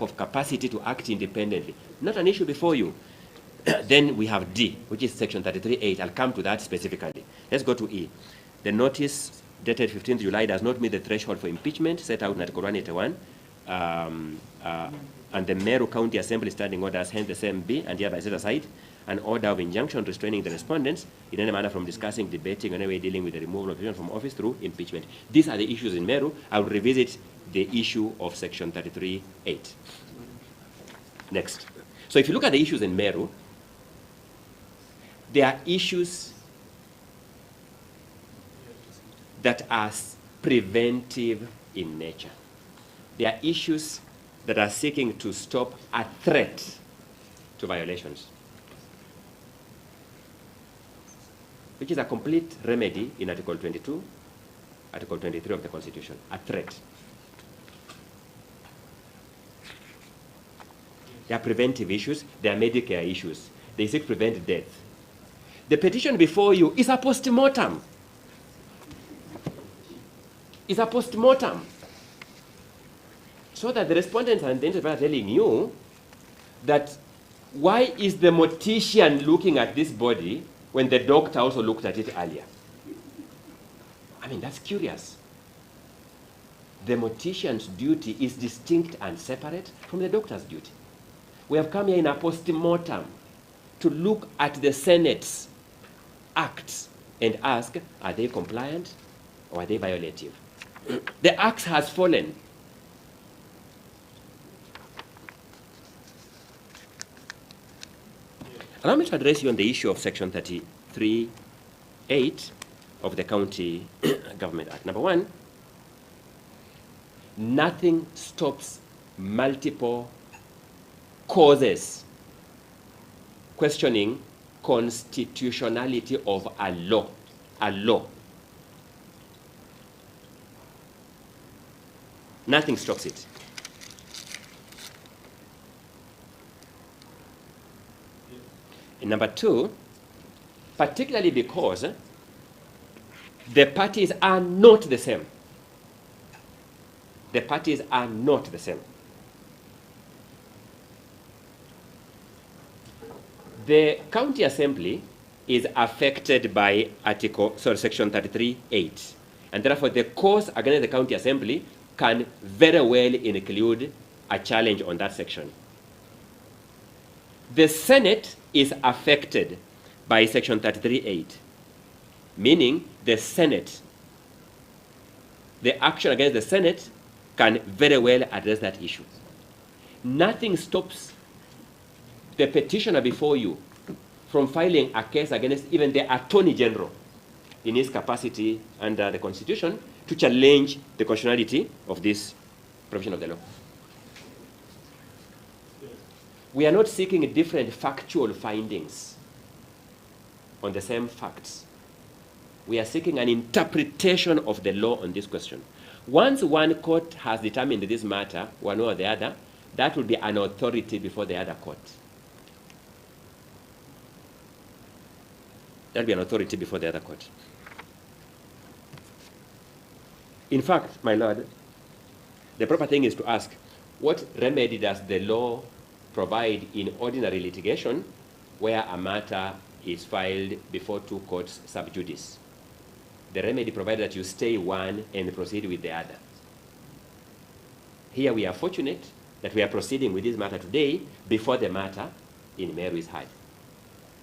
of capacity to act independently. Not an issue before you. Then we have D, which is section 33.8. I'll come to that specifically. Let's go to E. The notice dated 15th July does not meet the threshold for impeachment set out in Article 181. And the Meru County Assembly standing orders, hence the same B, and hereby set aside an order of injunction restraining the respondents in any manner from discussing, debating, or any way dealing with the removal of from office through impeachment. These are the issues in Meru. I will revisit the issue of section 33.8. Next. So if you look at the issues in Meru, there are issues that are preventive in nature. There are issues that are seeking to stop a threat to violations, which is a complete remedy in Article 22, Article 23 of the Constitution, a threat. There are preventive issues, there are Medicare issues. They seek to prevent death. The petition before you is a post-mortem. It's a post-mortem. So that the respondents and the interviewer are telling you that why is the mortician looking at this body when the doctor also looked at it earlier? I mean, that's curious. The mortician's duty is distinct and separate from the doctor's duty. We have come here in a post-mortem to look at the Senate's acts and ask, are they compliant or are they violative? The axe has fallen. Allow me to address you on the issue of section 33.8 of the County Government Act. Number one, nothing stops multiple causes questioning constitutionality of a law. A law. Nothing stops it. And number two, particularly because the parties are not the same. The parties are not the same. The County Assembly is affected by section 33.8. And therefore, the cause against the County Assembly can very well include a challenge on that section. The Senate is affected by section 33.8, meaning the Senate, the action against the Senate can very well address that issue. Nothing stops the petitioner before you from filing a case against even the Attorney General in his capacity under the Constitution to challenge the constitutionality of this provision of the law. We are not seeking different factual findings on the same facts. We are seeking an interpretation of the law on this question. Once one court has determined this matter, one or the other, that will be an authority before the other court. That will be an authority before the other court. In fact, my Lord, the proper thing is to ask, what remedy does the law provide in ordinary litigation where a matter is filed before two courts sub judice? The remedy provides that you stay one and proceed with the other. Here we are fortunate that we are proceeding with this matter today before the matter in Meru is heard.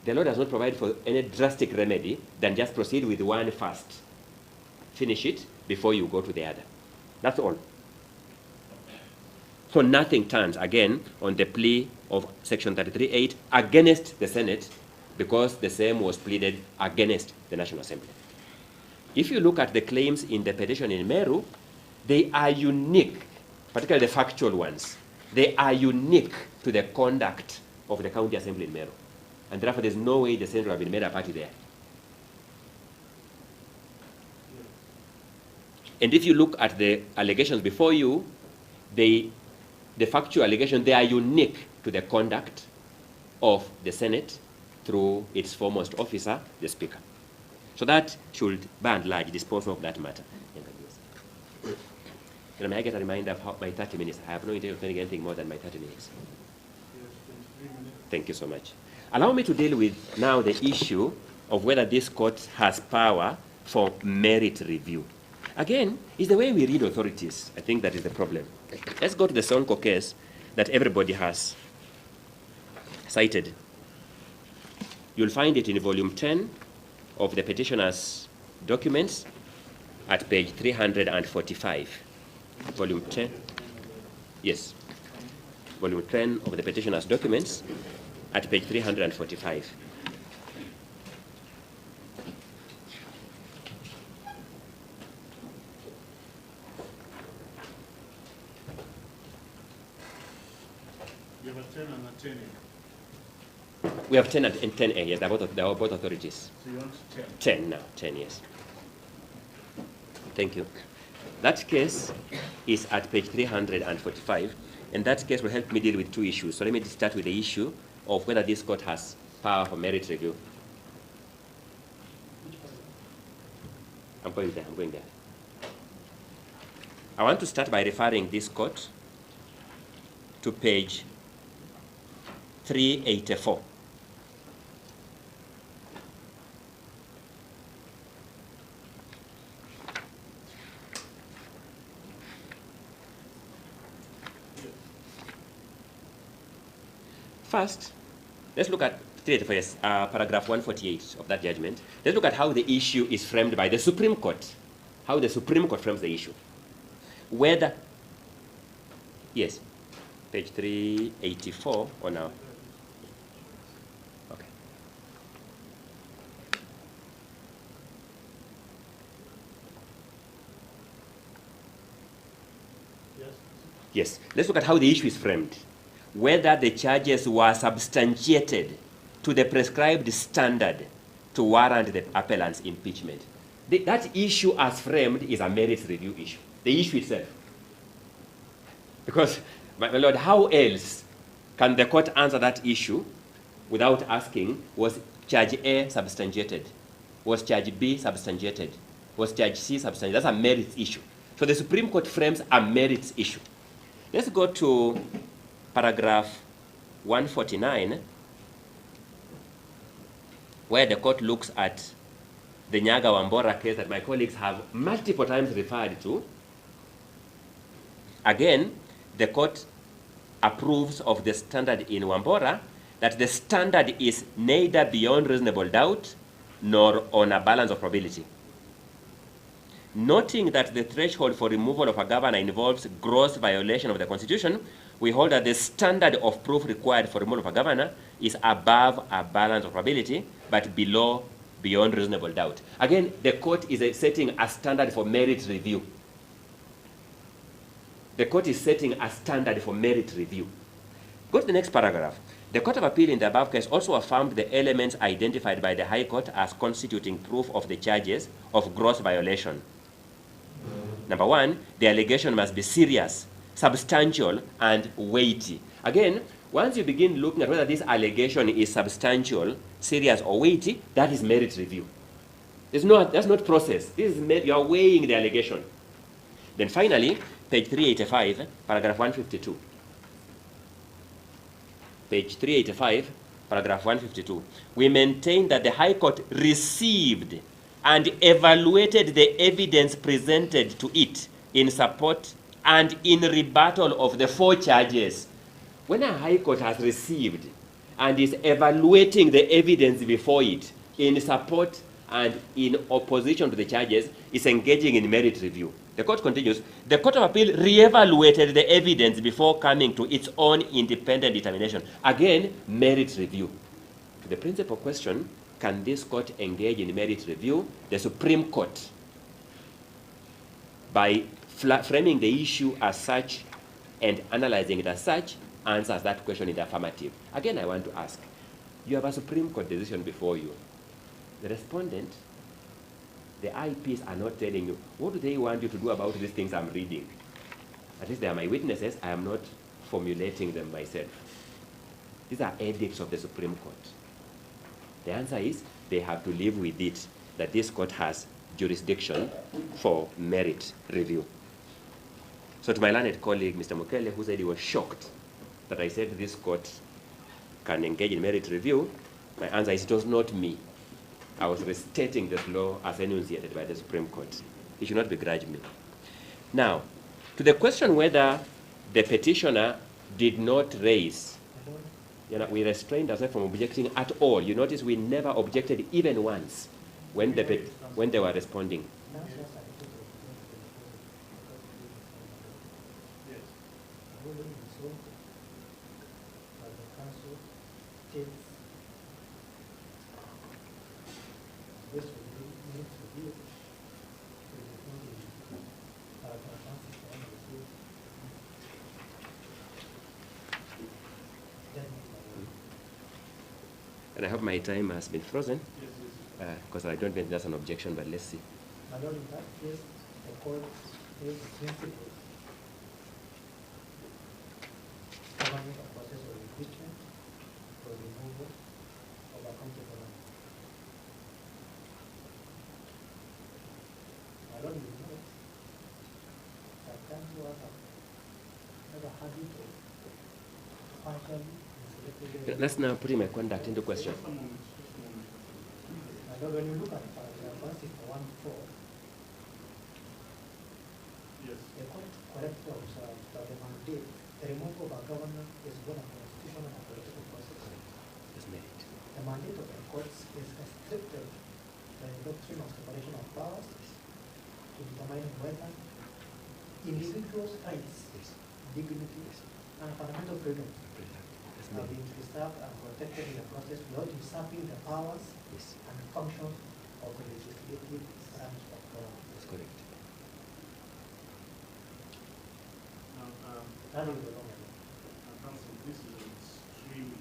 The law does not provide for any drastic remedy than just proceed with one first. Finish it before you go to the other. That's all. So nothing turns, again, on the plea of section 33.8 against the Senate because the same was pleaded against the National Assembly. If you look at the claims in the petition in Meru, they are unique, particularly the factual ones. They are unique to the conduct of the County Assembly in Meru. And therefore, there's no way the Senate would have been made a party there. And if you look at the allegations before you, the factual allegations, they are unique to the conduct of the Senate through its foremost officer, the Speaker. So that should, by and large, dispose of that matter. Can I get a reminder of my 30 minutes? I have no intention of saying anything more than my 30 minutes. Yes, 23 minutes. Thank you so much. Allow me to deal with now the issue of whether this court has power for merit review. Again, it's the way we read authorities. I think that is the problem. Let's go to the Sonko case that everybody has cited. You'll find it in volume 10 of the petitioner's documents at page 345. Volume 10. Yes. Volume 10 of the petitioner's documents at page 345. You have a 10 and a 10A. We have 10 and 10A, yes, they are both authorities. So you want 10? 10 now, 10, yes. Thank you. That case is at page 345, and that case will help me deal with two issues. So let me start with the issue of whether this court has power for merit review. I'm going there. I want to start by referring this court to page 384. First, let's look at paragraph 148 of that judgment. Let's look at how the issue is framed by the Supreme Court. How the Supreme Court frames the issue. Whether, yes, page 384 or now. Okay. Yes, let's look at how the issue is framed. Whether the charges were substantiated to the prescribed standard to warrant the appellant's impeachment. That issue as framed is a merits review issue, the issue itself. Because, my Lord, how else can the court answer that issue without asking, was charge A substantiated? Was charge B substantiated? Was charge C substantiated? That's a merits issue. So the Supreme Court frames a merits issue. Let's go to paragraph 149, where the court looks at the Nyaga Wambora case that my colleagues have multiple times referred to. Again, the court approves of the standard in Wambora, that the standard is neither beyond reasonable doubt nor on a balance of probability. Noting that the threshold for removal of a governor involves gross violation of the Constitution, we hold that the standard of proof required for removal of a governor is above a balance of probability, but below beyond reasonable doubt. Again, the court is setting a standard for merit review. The court is setting a standard for merit review. Go to the next paragraph. The Court of Appeal in the above case also affirmed the elements identified by the High Court as constituting proof of the charges of gross violation. Number one, the allegation must be serious, substantial, and weighty. Again, once you begin looking at whether this allegation is substantial, serious, or weighty, that is merit review. That's not process. You are weighing the allegation. Then finally, page 385, paragraph 152. Page 385, paragraph 152. We maintain that the High Court received and evaluated the evidence presented to it in support and in rebuttal of the four charges. When a High Court has received and is evaluating the evidence before it in support and in opposition to the charges, is engaging in merit review. The court continues, the Court of Appeal re-evaluated the evidence before coming to its own independent determination. Again, merit review. To the principal question, can this court engage in merit review? The Supreme Court, by framing the issue as such and analyzing it as such, answers that question in the affirmative. Again, I want to ask, you have a Supreme Court decision before you. The respondent, the IPs are not telling you, what do they want you to do about these things I'm reading? At least they are my witnesses, I am not formulating them myself. These are edicts of the Supreme Court. The answer is, they have to live with it, that this court has jurisdiction for merit review. So to my learned colleague, Mr. Mukele, who said he was shocked that I said this court can engage in merit review, my answer is it was not me. I was restating the law as enunciated by the Supreme Court. He should not begrudge me. Now, to the question whether the petitioner did not raise, we restrained ourselves from objecting at all. You notice we never objected even once when they were responding. And I hope my time has been frozen, because I don't think that's an objection, but let's see. My Lord, in that case, the court is principle governing the process of impeachment for removal of accountable man. My Lord, you know that country was never had it partially selected. Let's now put my conduct into question. My Lord, when you look at paragraph 161.4, Yes. the court correctly observes that the mandate, the removal of a governor is both a constitutional and political process. It's merit. The mandate of the courts is restricted by the doctrine of separation of powers to determine whether individuals' rights, dignity, and fundamental freedoms are being preserved and protected in the process without usurping the powers and functions of the legislative branch of government. That's correct. That is the law. Counsel, this is an extremely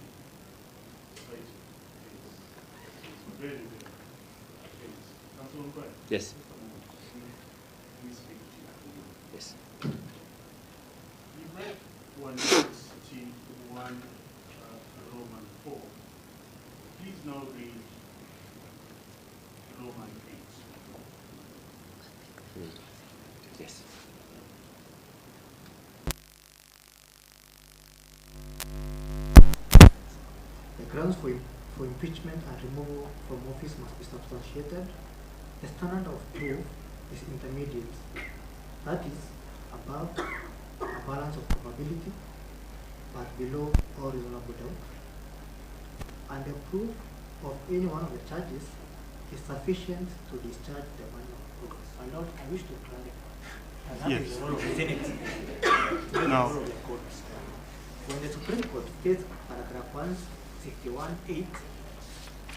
spicy case. It's a very, very case. Counsel O'Brien? Yes. Let me speak to you. Yes. You read 161 Roman 4. Please now read Roman 8. Yes. The grounds for impeachment and removal from office must be substantiated. The standard of proof is intermediate, that is, above a balance of probability, but below all reasonable doubt. And the proof of any one of the charges is sufficient to discharge the man of office. My Lord, I wish to clarify. And that is the role of the Senate. Now, The role of the court. When the Supreme Court states paragraph 161.8,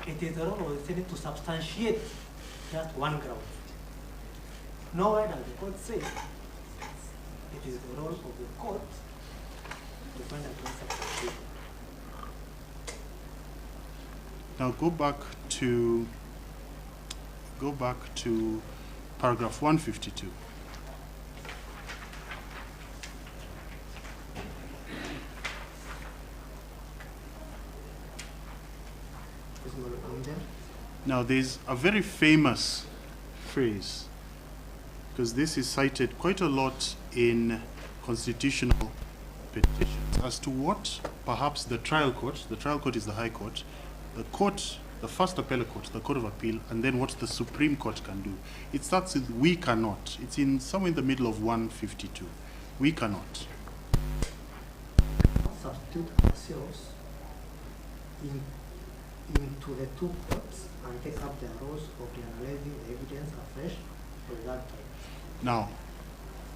it is the role of the Senate to substantiate just one ground. Nowhere does the court say it is the role of the court to find a ground substantiation. now go back to paragraph 152. Now there's a very famous phrase, because this is cited quite a lot in constitutional petitions, as to what perhaps the trial court is the High Court, the first appellate court, the Court of Appeal, and then what the Supreme Court can do. It starts with "we cannot." It's in somewhere in the middle of 152. We cannot. Substitute ourselves into the two courts and take up the roles of analyzing the evidence afresh for that time. Now,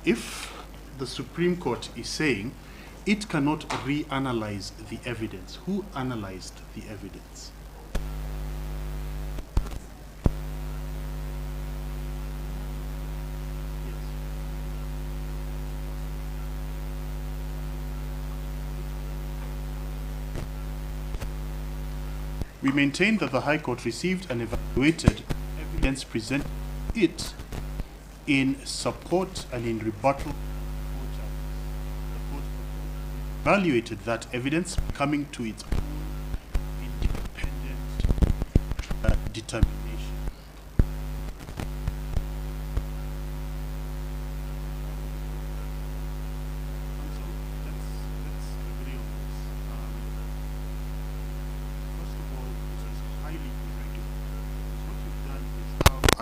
if the Supreme Court is saying it cannot reanalyze the evidence, who analyzed the evidence? We maintain that the High Court received and evaluated evidence presented to it in support and in rebuttal. The court evaluated that evidence, coming to its own independent determination.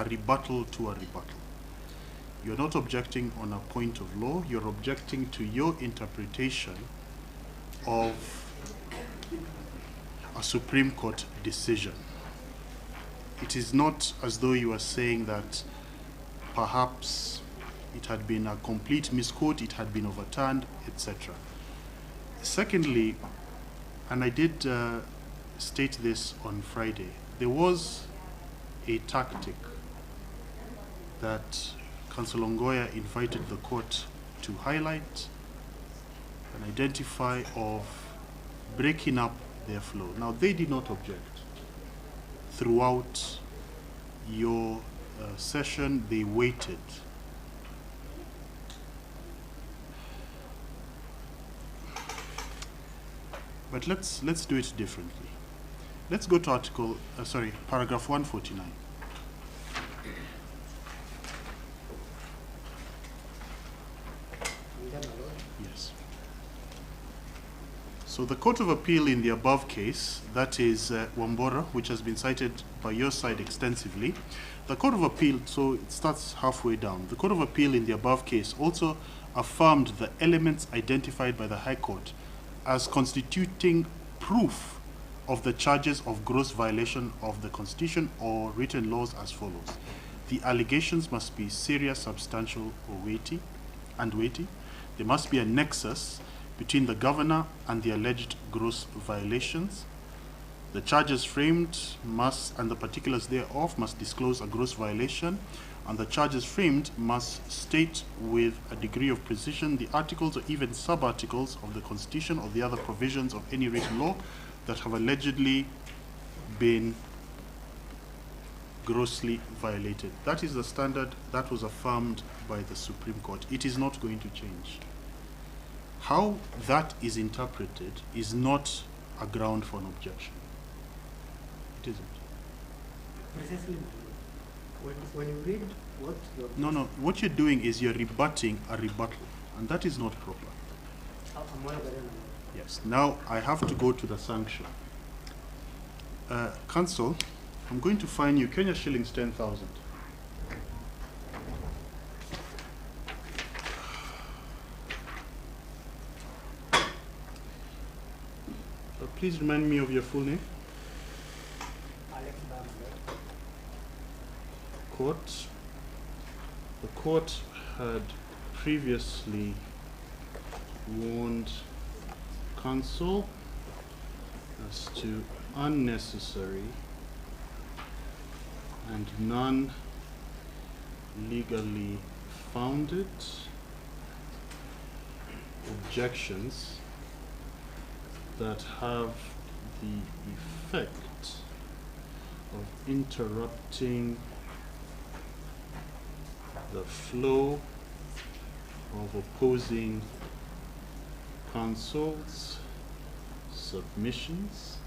rebuttal to a rebuttal. You're not objecting on a point of law, you're objecting to your interpretation of a Supreme Court decision. It is not as though you are saying that perhaps it had been a complete misquote, it had been overturned, etc. Secondly, and I did state this on Friday, there was a tactic that Counsel Ongoya invited the court to highlight and identify of breaking up their flow. Now, they did not object. Throughout your session, they waited. But let's do it differently. Let's go to paragraph 149. Yes. So the Court of Appeal in the above case, that is Wambora, which has been cited by your side extensively, the Court of Appeal, so it starts halfway down. The Court of Appeal in the above case also affirmed the elements identified by the High Court as constituting proof of the charges of gross violation of the Constitution or written laws as follows. The allegations must be serious, substantial, or weighty. There must be a nexus between the governor and the alleged gross violations. The charges framed must, and the particulars thereof, must disclose a gross violation, and the charges framed must state with a degree of precision the articles or even sub-articles of the Constitution or the other provisions of any written law that have allegedly been grossly violated. That is the standard that was affirmed by the Supreme Court. It is not going to change. How that is interpreted is not a ground for an objection. It isn't. Precisely, when you read what you're... No, what you're doing is you're rebutting a rebuttal, and that is not proper. Yes, now I have to go to the sanction. Counsel, I'm going to fine you Kenya shillings 10,000. Please remind me of your full name. The court had previously warned counsel as to unnecessary and non-legally founded objections that have the effect of interrupting the flow of opposing counsel's submissions.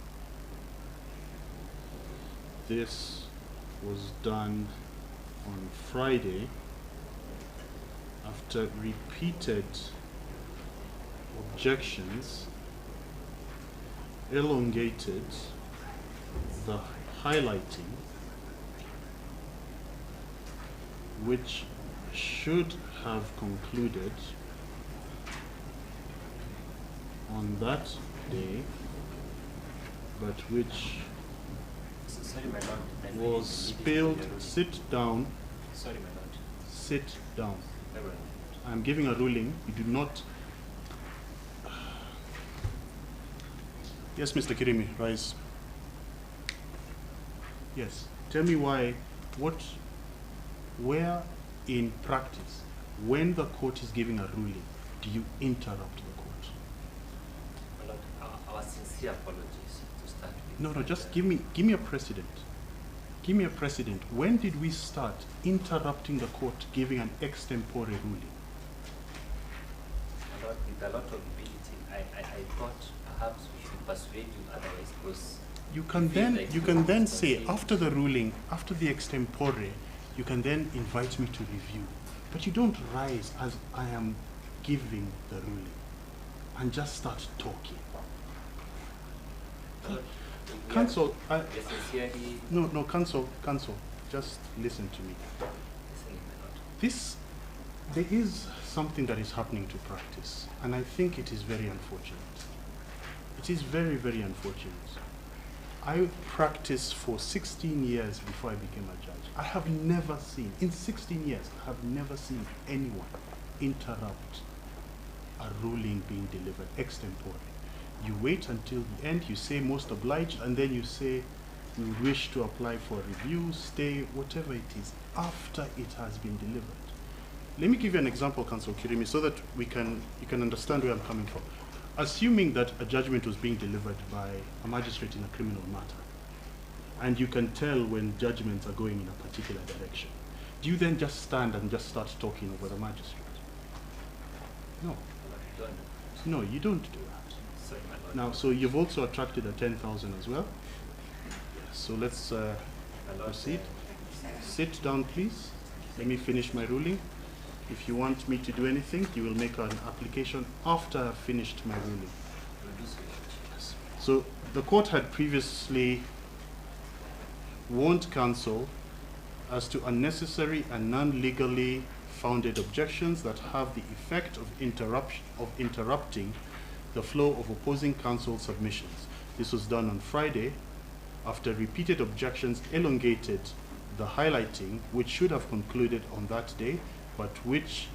This was done on Friday after repeated objections elongated the highlighting, which should have concluded on that day, but which was spilled. Sit down. Sorry, my lord. Sit down. Never. I'm giving a ruling. You do not. Yes, Mr. Kirimi, rise. Yes. Tell me why, where in practice, when the court is giving a ruling, do you interrupt the court? My lord, our sincere apologies to start with. No, just give me a precedent. Give me a precedent. When did we start interrupting the court giving an extempore ruling? My lord, with a lot of ability, I thought perhaps we should persuade you otherwise, because You can then say after the ruling, after the extempore, you can then invite me to review. But you don't rise as I am giving the ruling and just start talking. Counsel, sincerely... No, counsel. just listen to me. Listening, my lord. There is something that is happening to practice, and I think it is very unfortunate. It is very, very unfortunate. I practiced for 16 years before I became a judge. I have never seen, in 16 years, I have never seen anyone interrupt a ruling being delivered extempore. You wait until the end, you say most obliged, and then you say we wish to apply for review, stay, whatever it is, after it has been delivered. Let me give you an example, Counsel Kirimi, so that you can understand where I'm coming from. Assuming that a judgment was being delivered by a magistrate in a criminal matter, and you can tell when judgments are going in a particular direction, do you then just stand and just start talking over the magistrate? No. No, you don't do that. Sorry, my lord. Now, so you've also attracted a 10,000 as well. So let's My lord, proceed. Sit down, please. Let me finish my ruling. If you want me to do anything, you will make an application after I've finished my ruling. Yes. So the court had previously warned counsel as to unnecessary and non-legally founded objections that have the effect of interrupting the flow of opposing counsel submissions. This was done on Friday after repeated objections elongated the highlighting, which should have concluded on that day, but which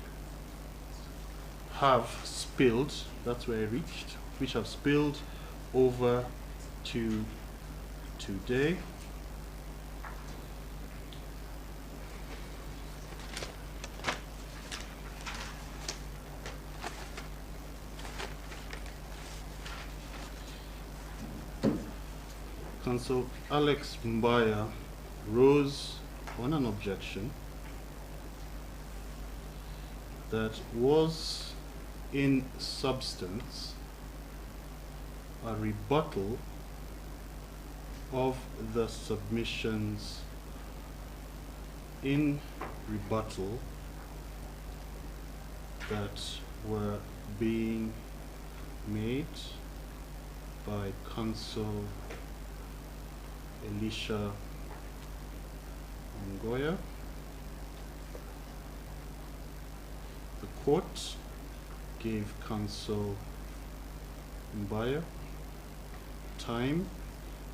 have spilled, that's where I reached, which have spilled over to today. Counsel Alex Mbaya rose on an objection that was in substance a rebuttal of the submissions in rebuttal that were being made by counsel Elisha Ngoya. The court gave counsel Mbaya time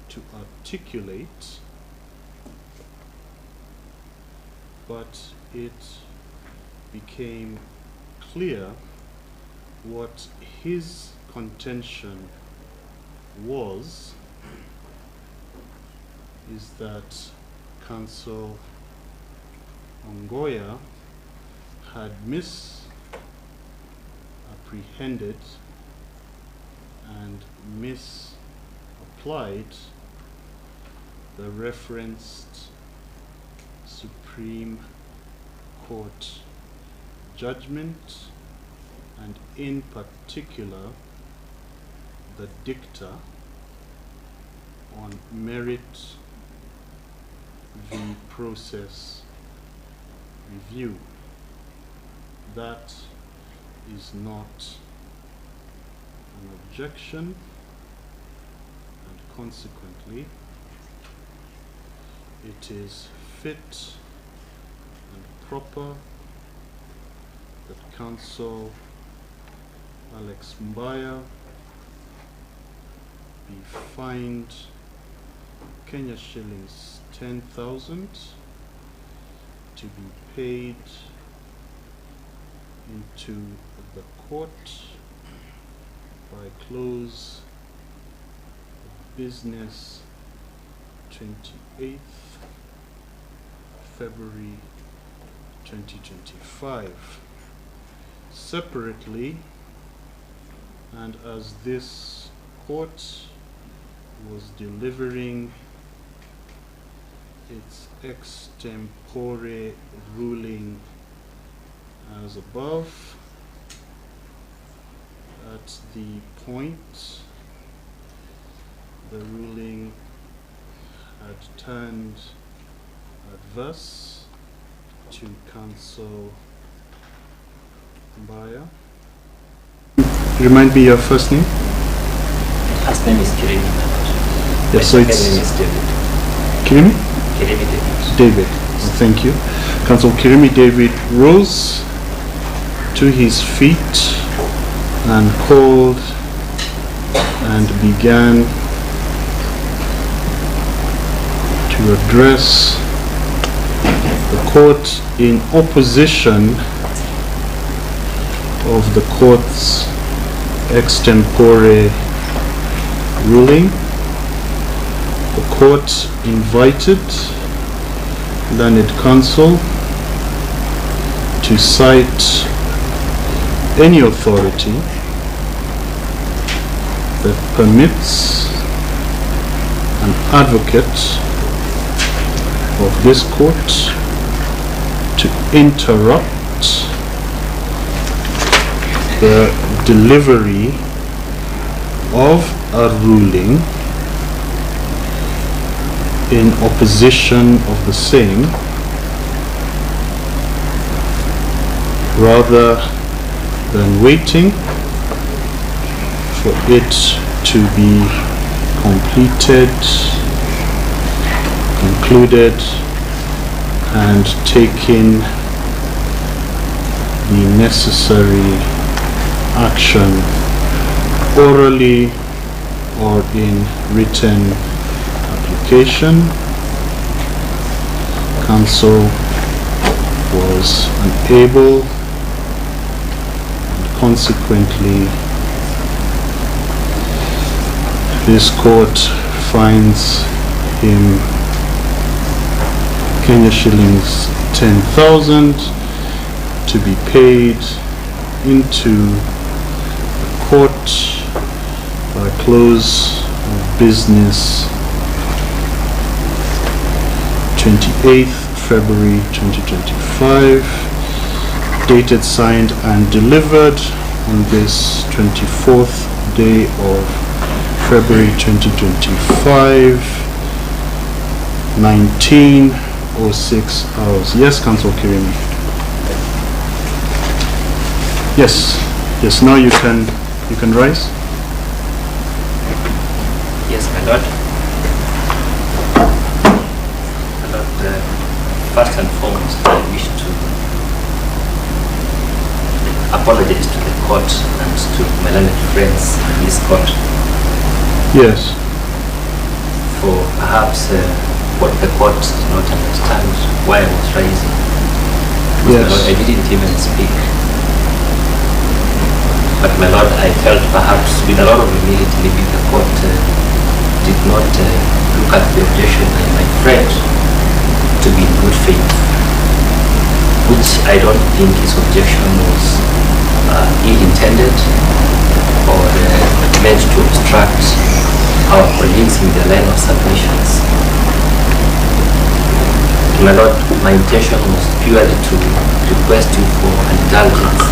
to articulate, but it became clear what his contention was, is that counsel Ngoya had misapprehended and misapplied the referenced Supreme Court judgment, and in particular the dicta on merit v. process review. That is not an objection, and consequently it is fit and proper that counsel Alex Mbaya be fined Kenya shillings 10,000 to be paid into the court by close of business 28th February 2025. Separately, and as this court was delivering its extempore ruling as above, at the point the ruling had turned adverse to counsel Mbaya. Remind me your first name? Last name is Kirimi. Yes, so it's name is David. Kirimi? Kirimi David. David. Thank you. Counsel Kirimi David rose to his feet and called and began to address the court in opposition of the court's extempore ruling. The court invited learned counsel to cite any authority that permits an advocate of this court to interrupt the delivery of a ruling in opposition of the same, rather than waiting for it to be completed, concluded, and taking the necessary action orally or in written application. Counsel was unable, and consequently this court fines him Kenya shillings 10,000 to be paid into the court by close of business 28th February 2025, dated, signed and delivered on this 24th day of February 2025, 19:06 hours. Yes, Counsel Kirimi. Yes, yes. Now you can rise. Yes, my lord. My lord, first and foremost, I wish to apologize to the court and to my learned friends in this court. Yes. For perhaps what the court did not understand why I was rising. Yes. My lord, I didn't even speak. But my lord, I felt perhaps with a lot of humility, maybe the court did not look at the objection by my friend to be in good faith, which I don't think his objection was ill-intended or meant to obstruct our colleagues in their line of submissions. My lord, my intention was purely to request you for an indulgence.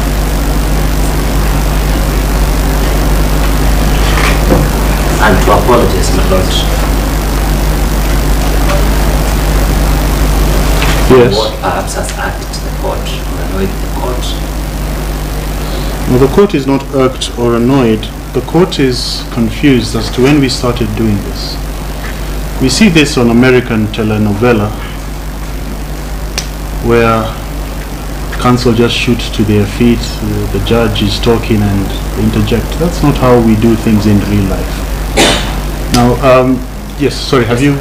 And to apologize, my lord. Yes. What perhaps has irked the court or annoyed the court. Well, the court is not irked or annoyed. The court is confused as to when we started doing this. We see this on American telenovela, where counsel just shoots to their feet, the judge is talking and they interject. That's not how we do things in real life. Now, yes, sorry, have you?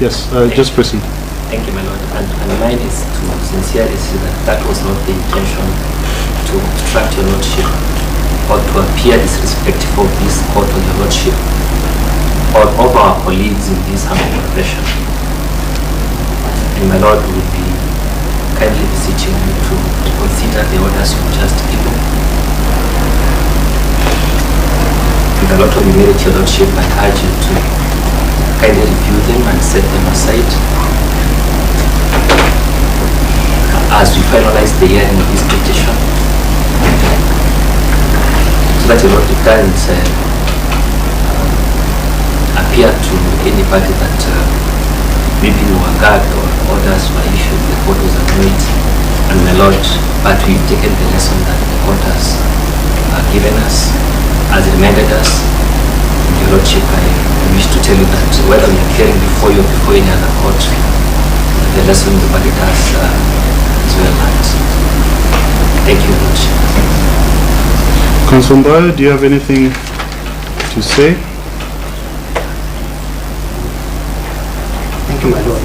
Yes, just proceed. Thank you, my lord. And mine is to sincerely say that that was not the intention to obstruct your lordship or to appear disrespectful of this court or your lordship or of our colleagues in this humble profession. And my lord would be kindly beseeching you to consider the orders you've just given. With a lot of humility, your lordship, I urge you to kindly review them and set them aside as we finalize the hearing of this petition, so that your lordship doesn't appear to any party that maybe were gagged or orders were issued, the court was annoyed, and my lord, but we've taken the lesson that the court has given us, has reminded us. Your lordship, I wish to tell you that whether we are appearing before you or before any other court, the lesson the body does as well. Thank you very much. Counsel Mbaya, do you have anything to say? Thank you, my lord.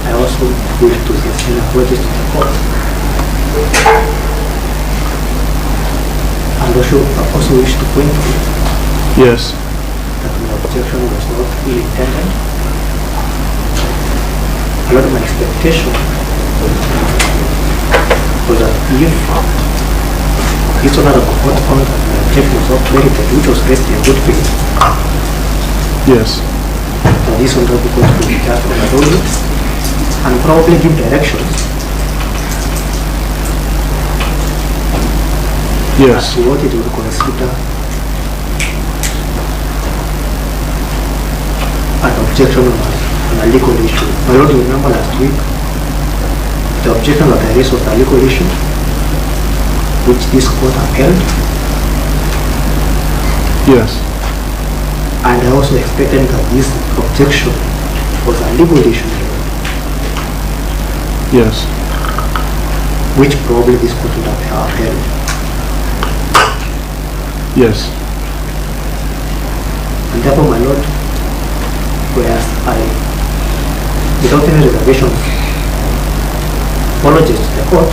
I also wish to send apologies to the court. And also wish to point out Yes. that my objection was not ill intended. A lot of my expectation was that if this honorable court found that my objection was not merited, which was raised in good faith, Yes. that this honorable court would just overrule it and probably give directions as Yes. to what it would consider an objection on a legal issue. My lord, you remember last week, the objection that I raised was a legal issue, which this court upheld, Yes. and I also expected that this objection was a legal issue, Yes. which probably this court would have upheld. Yes. And therefore, my lord, whereas I, without any reservations, apologize to the court,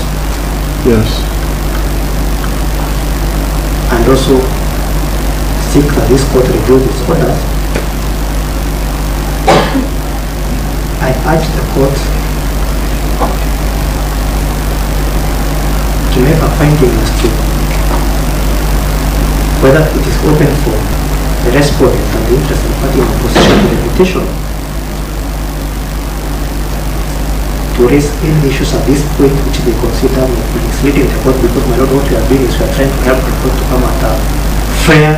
Yes. and also seek that this court review its orders, I urge the court to make a finding as to whether it is open for the respondent and the interested party in opposition to the petition to raise any issues at this point which they consider may be misleading the court, because my lord, what we are doing is we are trying to help the court to come at a fair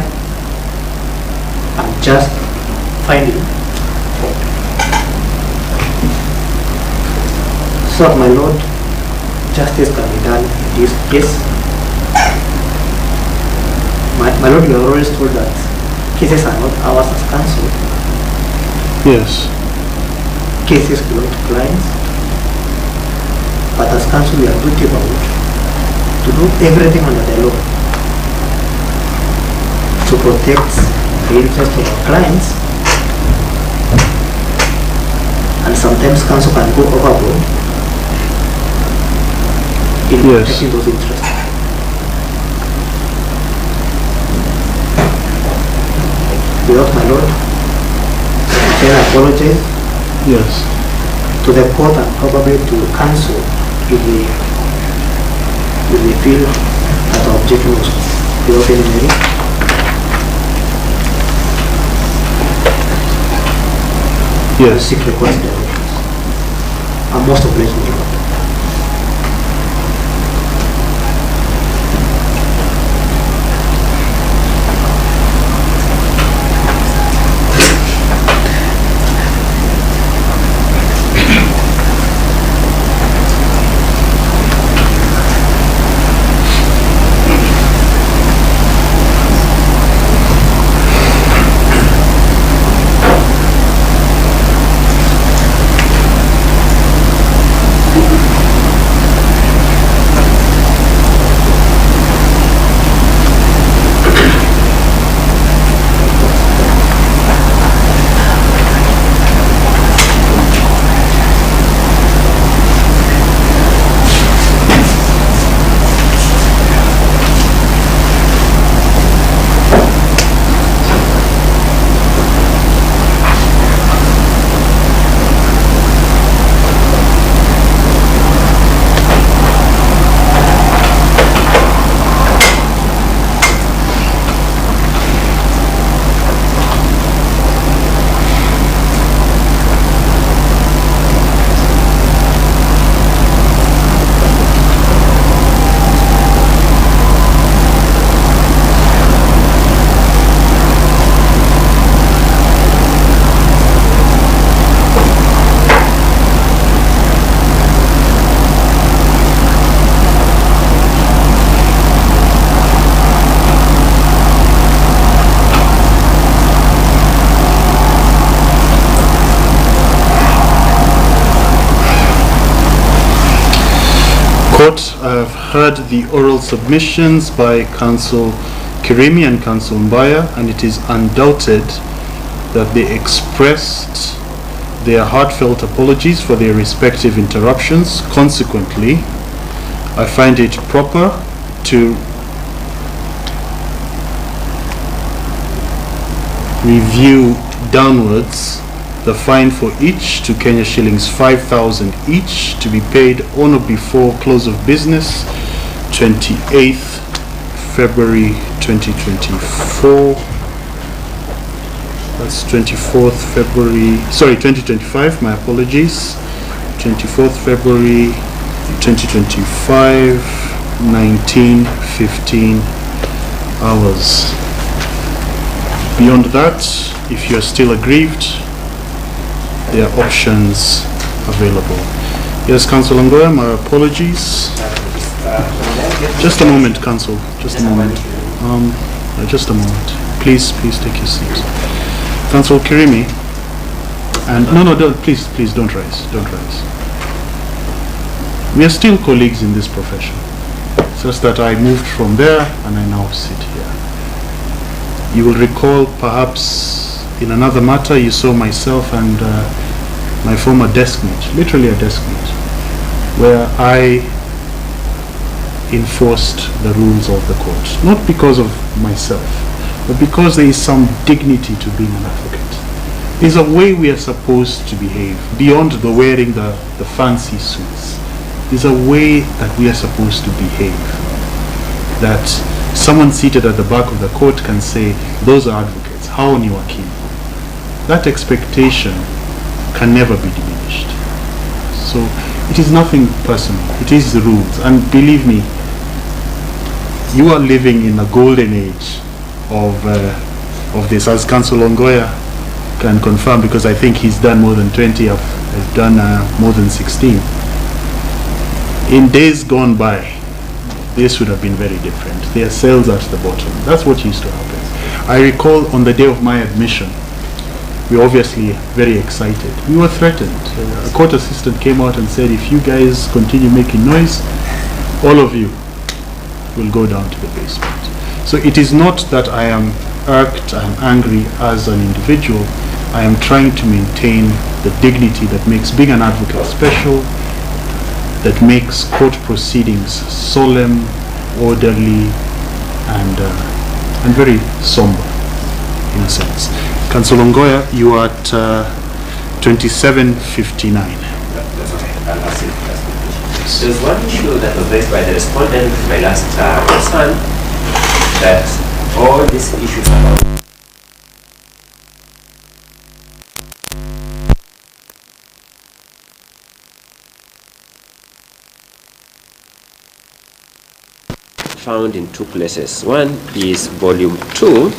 and just finding. So that, my lord, justice can be done in this case. My lord, you are always told that cases are not ours as counsel. Yes. Cases belong to clients. But as counsel, we are duty bound to do everything under the law to protect the interest of our clients. And sometimes counsel can go overboard in Yes. protecting those interests. Without, my lord, I apologize Yes. to the court and probably to counsel if they feel that the objection was without any merit. I Yes. seek the court's directions. I'm most obliged, my lord. court, I've heard the oral submissions by Counsel Kirimi and Counsel Mbaya, and it is undoubted that they expressed their heartfelt apologies for their respective interruptions. Consequently, I find it proper to review downwards the fine for each to Kenya shillings 5,000 each, to be paid on or before close of business 28th February 2024. That's 24th February, sorry, 2025, my apologies. 24th February 2025, 19:15 hours. Beyond that, if you are still aggrieved, there are options available. Yes, Counsel Angoya, my apologies. Just a moment, Counsel. Just a moment. Just a moment. Please take your seat. Counsel Kirimi, and no, please don't rise. We are still colleagues in this profession. It's just that I moved from there and I now sit here. You will recall, perhaps in another matter, you saw myself and my former deskmate, literally a deskmate, where I enforced the rules of the court, not because of myself, but because there is some dignity to being an advocate. There's a way we are supposed to behave, beyond the wearing the fancy suits. There's a way that we are supposed to behave, that someone seated at the back of the court can say, those are advocates, hao ni wakili. That expectation can never be diminished. So it is nothing personal, it is the rules. And believe me, you are living in a golden age of this, as Counsel Ongoya can confirm, because I think he's done more than 20, I've done more than 16. In days gone by, this would have been very different. There are cells at the bottom. That's what used to happen. I recall on the day of my admission, we were obviously very excited. We were threatened. A court assistant came out and said, if you guys continue making noise, all of you will go down to the basement. So it is not that I am irked, I am angry as an individual. I am trying to maintain the dignity that makes being an advocate special, that makes court proceedings solemn, orderly, and very somber, in a sense. Counsel Ongoya, you are at 27:59. That's okay. I'll see. There's one issue that was raised by the respondent, my last concern, that all these issues about found in two places. One is volume 2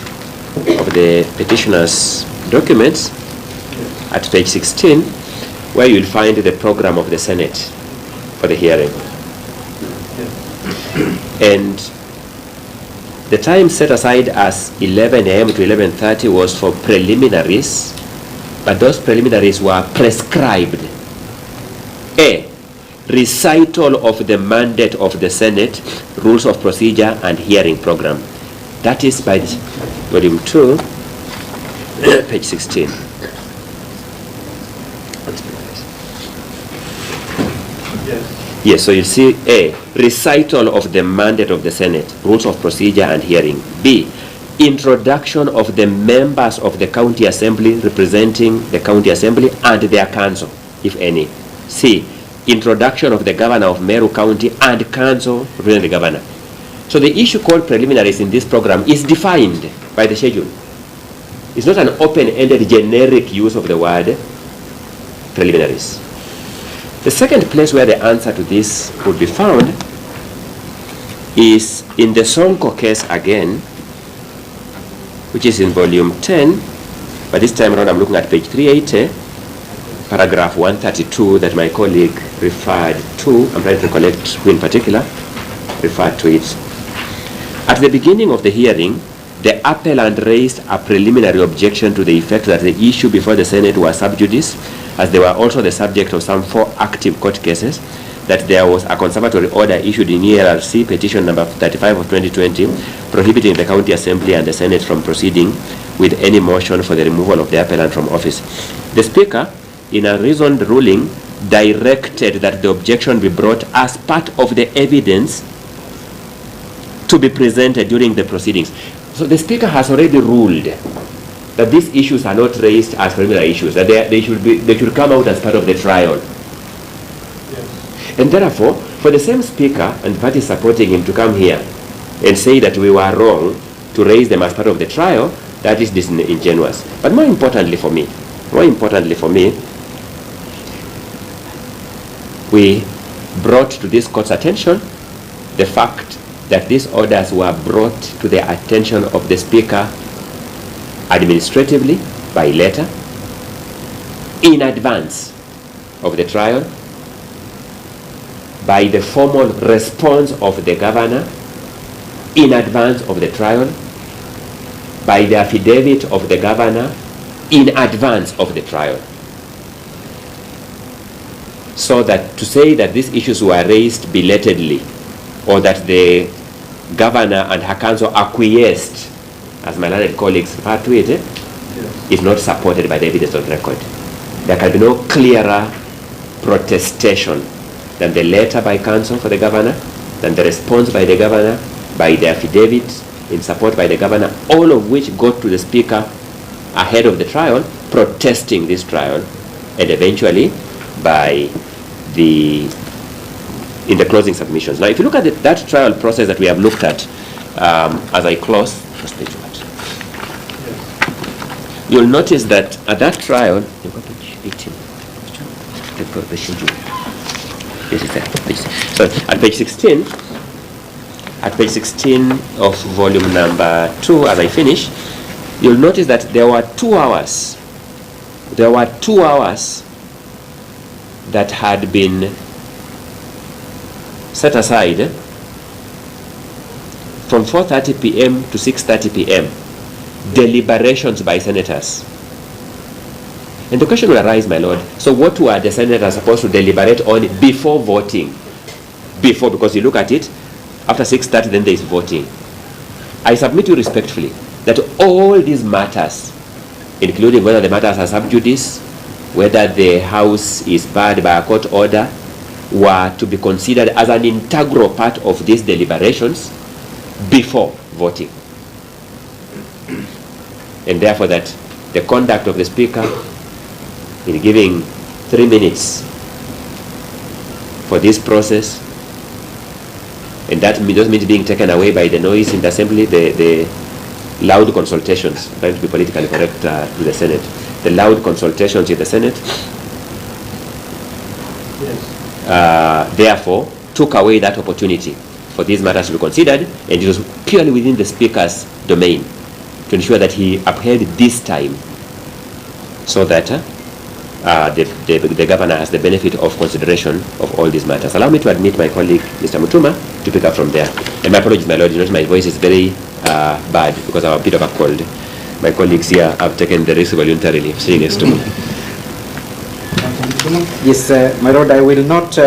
of the petitioner's documents at page 16, where you will find the program of the Senate for the hearing. And the time set aside as 11 a.m. to 11:30 was for preliminaries, but those preliminaries were prescribed. A, recital of the mandate of the Senate, rules of procedure and hearing program. That is by volume 2, page 16. Yes, so you see A, recital of the mandate of the Senate, rules of procedure and hearing. B, introduction of the members of the county assembly representing the county assembly and their council, if any. C, introduction of the governor of Meru County and council representing the governor. So the issue called preliminaries in this program is defined by the schedule. It's not an open-ended generic use of the word preliminaries. The second place where the answer to this would be found is in the Sonko case again, which is in volume 10, but this time around I'm looking at page 380, paragraph 132 that my colleague referred to. I'm trying to recollect who in particular referred to it. At the beginning of the hearing, the appellant raised a preliminary objection to the effect that the issue before the Senate was sub judice, as they were also the subject of some 4 active court cases, that there was a conservatory order issued in ELRC petition number 35 of 2020 prohibiting the County Assembly and the Senate from proceeding with any motion for the removal of the appellant from office. The Speaker, in a reasoned ruling, directed that the objection be brought as part of the evidence to be presented during the proceedings. So the Speaker has already ruled that these issues are not raised as preliminary issues, that they should come out as part of the trial. Yes. And therefore, for the same Speaker and the party supporting him to come here and say that we were wrong to raise them as part of the trial, that is disingenuous. But more importantly for me, we brought to this court's attention the fact that these orders were brought to the attention of the Speaker administratively by letter in advance of the trial, by the formal response of the governor in advance of the trial, by the affidavit of the governor in advance of the trial. So that to say that these issues were raised belatedly, or that the governor and her counsel acquiesced, as my learned colleagues refer to it, is not supported by the evidence on record. There can be no clearer protestation than the letter by counsel for the governor, than the response by the governor, by the affidavit in support by the governor, all of which got to the Speaker ahead of the trial, protesting this trial, and eventually by in the closing submissions. Now, if you look at that trial process that we have looked at, as I close, first page what? You'll notice that at that trial, you've got page 18. The schedule. This is there. So at page 16 of volume number 2, as I finish, you'll notice that there were 2 hours. There were 2 hours that had been set aside from 4:30 p.m. to 6:30 p.m. deliberations by senators. And the question will arise, my Lord, so what were the senators supposed to deliberate on before voting? Because you look at it, after 6:30 then there is voting. I submit to you respectfully that all these matters, including whether the matters are sub judice, whether the House is barred by a court order, were to be considered as an integral part of these deliberations before voting. And therefore that the conduct of the Speaker in giving 3 minutes for this process, and that doesn't mean being taken away by the noise in the Assembly, the loud consultations, trying to be politically correct to the Senate, the loud consultations in the Senate, therefore took away that opportunity for these matters to be considered, and it was purely within the Speaker's domain to ensure that he upheld this time so that the governor has the benefit of consideration of all these matters. Allow me to admit my colleague, Mr. Mutuma, to pick up from there. And my apologies, my Lord, you notice my voice is very bad because I have a bit of a cold. My colleagues here have taken the risk voluntarily of sitting next to me. Yes, my Lord, I will not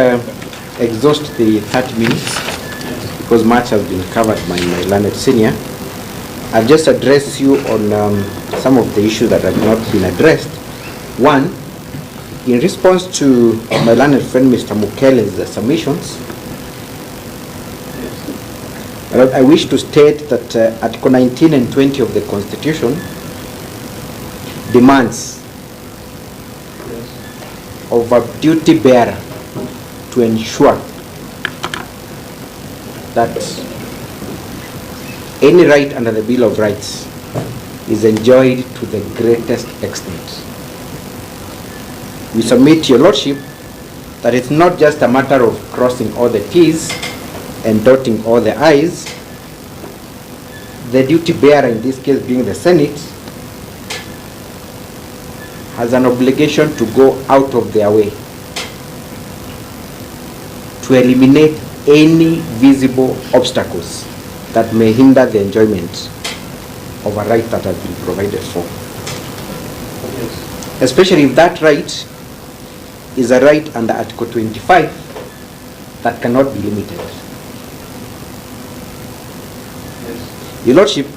exhaust the 30 minutes because much has been covered by my learned senior. I'll just address you on some of the issues that have not been addressed. One, in response to my learned friend Mr. Mukele's submissions, I wish to state that Article 19 and 20 of the Constitution demands of a duty bearer to ensure that any right under the Bill of Rights is enjoyed to the greatest extent. We submit to your Lordship that it's not just a matter of crossing all the T's and dotting all the I's. The duty bearer, in this case being the Senate, has an obligation to go out of their way to eliminate any visible obstacles that may hinder the enjoyment of a right that has been provided for. Especially if that right is a right under Article 25 that cannot be limited. Yes. Your Lordship,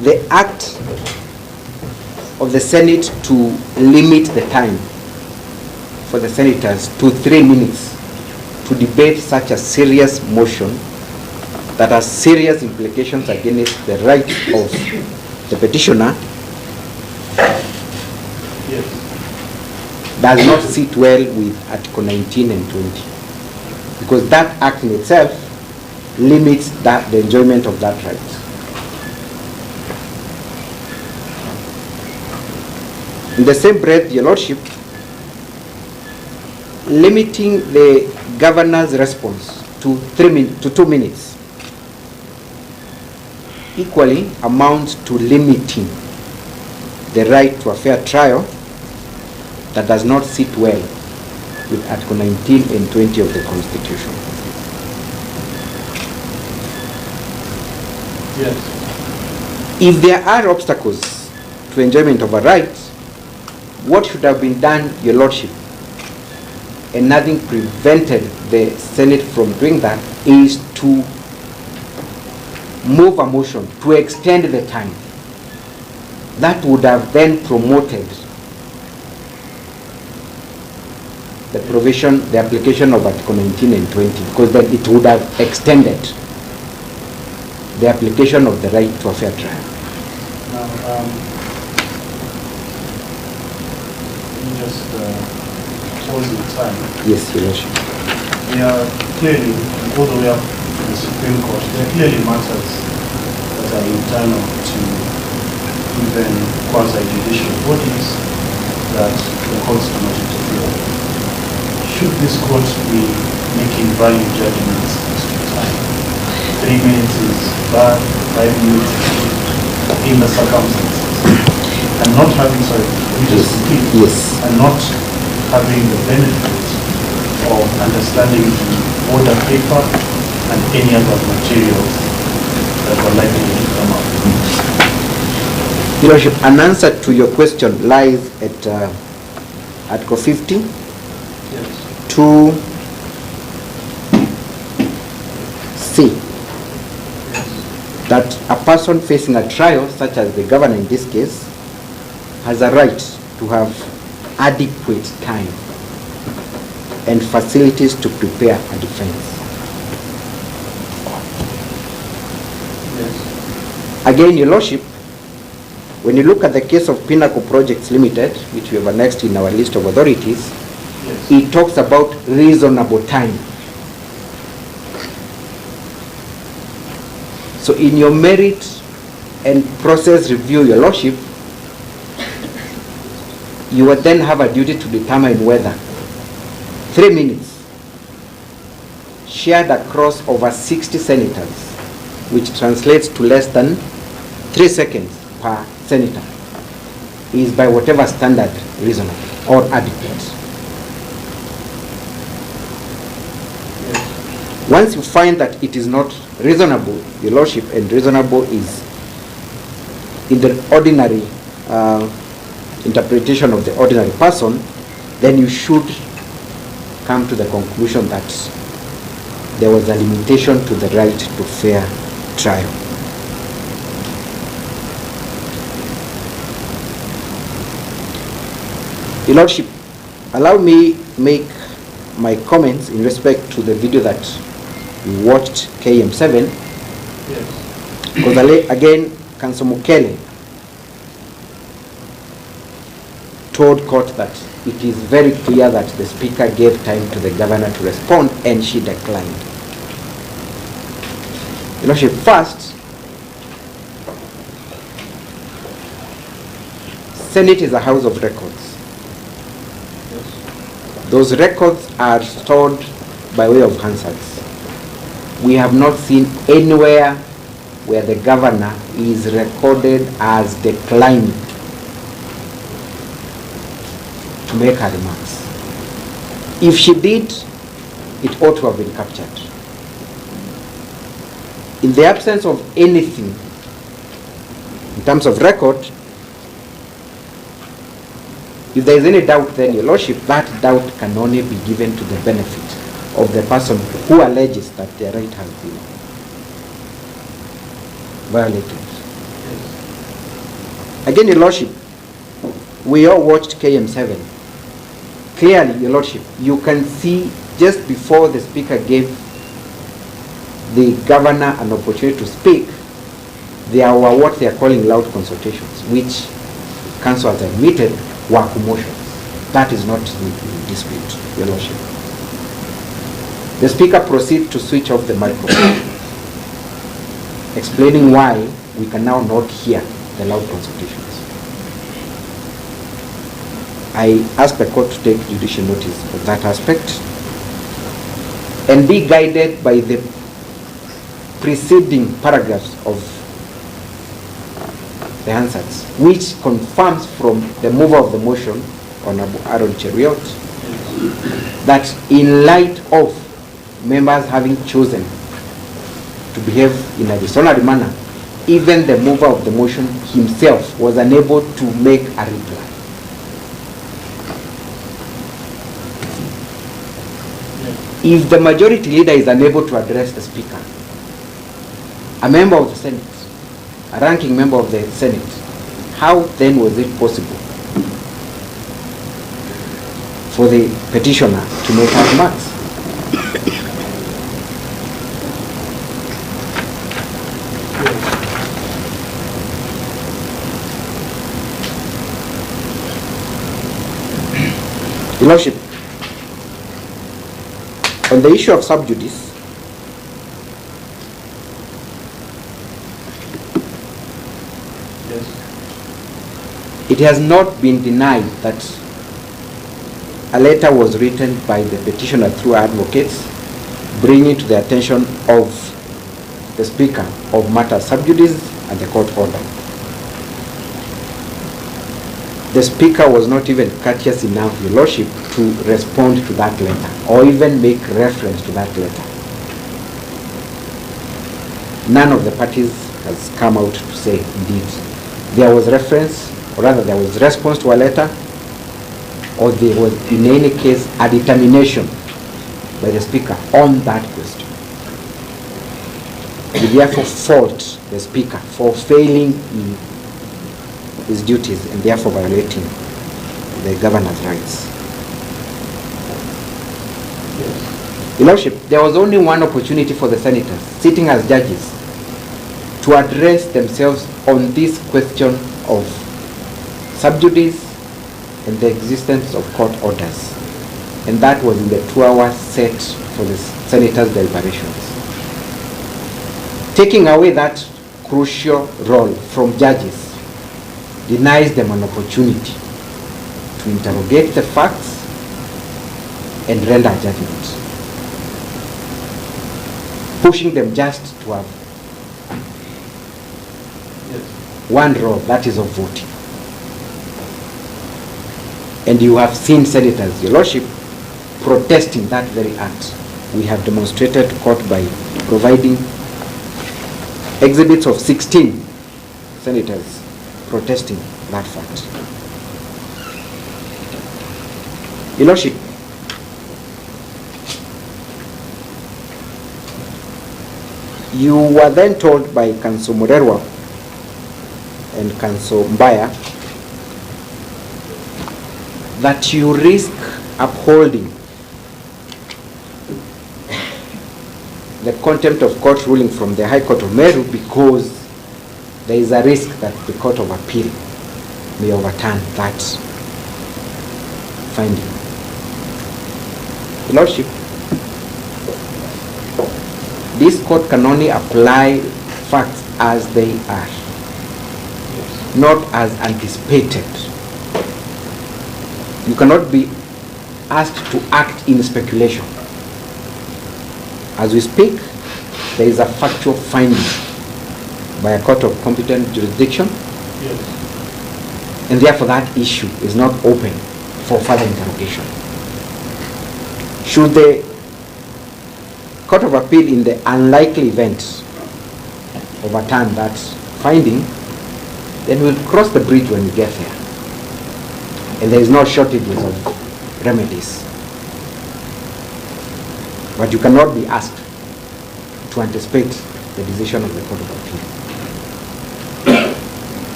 the act of the Senate to limit the time for the senators to 3 minutes to debate such a serious motion that has serious implications against the rights of the petitioner does not sit well with Article 19 and 20, because that act in itself limits the enjoyment of that right. In the same breath, Your Lordship, limiting the governor's response to 2 minutes equally amounts to limiting the right to a fair trial that does not sit well with Article 19 and 20 of the Constitution. Yes. If there are obstacles to enjoyment of a right, what should have been done, Your Lordship, and nothing prevented the Senate from doing that, is to move a motion to extend the time. That would have then promoted the provision, the application of Article 19 and 20, because then it would have extended the application of the right to a fair trial. Now, let me just pause the time. Yes, Your Lordship. We are clearly, all the way up to the Supreme Court, there are clearly matters that are internal to even quasi-judicial bodies that the courts do not interfere. Should this court be making value judgments as to time? 3 minutes is bad, 5 minutes is good in the circumstances. And not having, sorry, let me just repeat. Yes. And not having the benefit of understanding the order paper and any other materials that are likely to come up. Your Lordship, an answer to your question lies at Article 50, Yes. 2C, that a person facing a trial, such as the governor in this case, has a right to have adequate time and facilities to prepare a defense. Yes. Again, Your Lordship, when you look at the case of Pinnacle Projects Limited, which we have annexed in our list of authorities, Yes. it talks about reasonable time. So in your merit and process review, Your Lordship, you would then have a duty to determine whether 3 minutes shared across over 60 senators, which translates to less than 3 seconds per senator, is by whatever standard reasonable or adequate. Once you find that it is not reasonable, Your Lordship, and reasonable is in the ordinary interpretation of the ordinary person, then you should come to the conclusion that there was a limitation to the right to fair trial. Your Lordship, allow me make my comments in respect to the video that we watched, KM7, Yes. because again, Counsel Mukele told court that it is very clear that the Speaker gave time to the governor to respond, and she declined. Your Lordship, first, Senate is a house of records. Those records are stored by way of Hansards. We have not seen anywhere where the governor is recorded as declining to make her remarks. If she did, it ought to have been captured. In the absence of anything in terms of record, if there is any doubt, then, Your Lordship, that doubt can only be given to the benefit of the person who alleges that their right has been violated. Again, Your Lordship, we all watched KM7. Clearly, Your Lordship, you can see just before the Speaker gave the Governor an opportunity to speak, there were what they are calling loud consultations, which Council has admitted were commotions. That is not in dispute, Your Lordship. The Speaker proceeds to switch off the microphone, explaining why we can now not hear the loud consultations. I ask the court to take judicial notice of that aspect and be guided by the preceding paragraphs of the answers, which confirms from the mover of the motion, Honorable Aaron Cheriot, that in light of members having chosen to behave in a disorderly manner, even the mover of the motion himself was unable to make a reply. If the majority leader is unable to address the Speaker, a member of the Senate, a ranking member of the Senate, how then was it possible for the petitioner to make her remarks? Your Lordship, on the issue of sub judice, it has not been denied that a letter was written by the petitioner through advocates bringing to the attention of the Speaker of matters sub judice and the court order. The Speaker was not even courteous enough, Your Lordship, to respond to that letter or even make reference to that letter. None of the parties has come out to say, indeed, there was reference, or rather there was response to a letter, or there was in any case a determination by the Speaker on that question. We therefore fault the Speaker for failing in his duties and therefore violating the governor's rights. Your Lordship, there was only one opportunity for the senators sitting as judges to address themselves on this question of sub judice and the existence of court orders, and that was in the 2 hours set for the senators' deliberations. Taking away that crucial role from judges denies them an opportunity to interrogate the facts and render judgment, pushing them just to have one role, that is of voting. And you have seen senators, Your Lordship, protesting that very act. We have demonstrated to court by providing exhibits of 16 senators protesting that fact. Your Lordship, you were then told by Counsel Murerwa and Counsel Mbaya that you risk upholding the contempt of court ruling from the High Court of Meru because there is a risk that the Court of Appeal may overturn that finding. Your Lordship, this court can only apply facts as they are, not as anticipated. You cannot be asked to act in speculation. As we speak, there is a factual finding by a court of competent jurisdiction, and therefore that issue is not open for further interrogation. Should the Court of Appeal, in the unlikely event, overturn that finding, then we'll cross the bridge when we get there. And there is no shortages of remedies. But you cannot be asked to anticipate the decision of the Court of Appeal.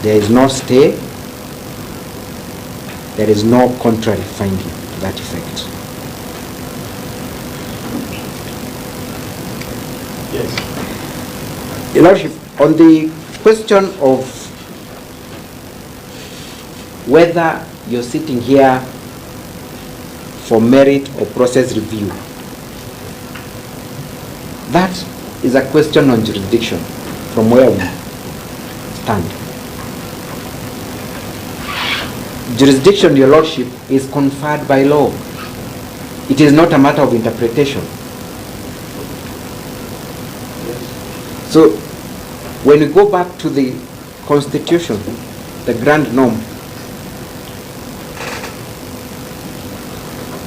There is no stay. There is no contrary finding to that effect. Yes. Your Lordship, on the question of whether you're sitting here for merit or process review, that is a question on jurisdiction from where we stand. Jurisdiction, Your Lordship, is conferred by law. It is not a matter of interpretation. So, when we go back to the Constitution, the grand norm,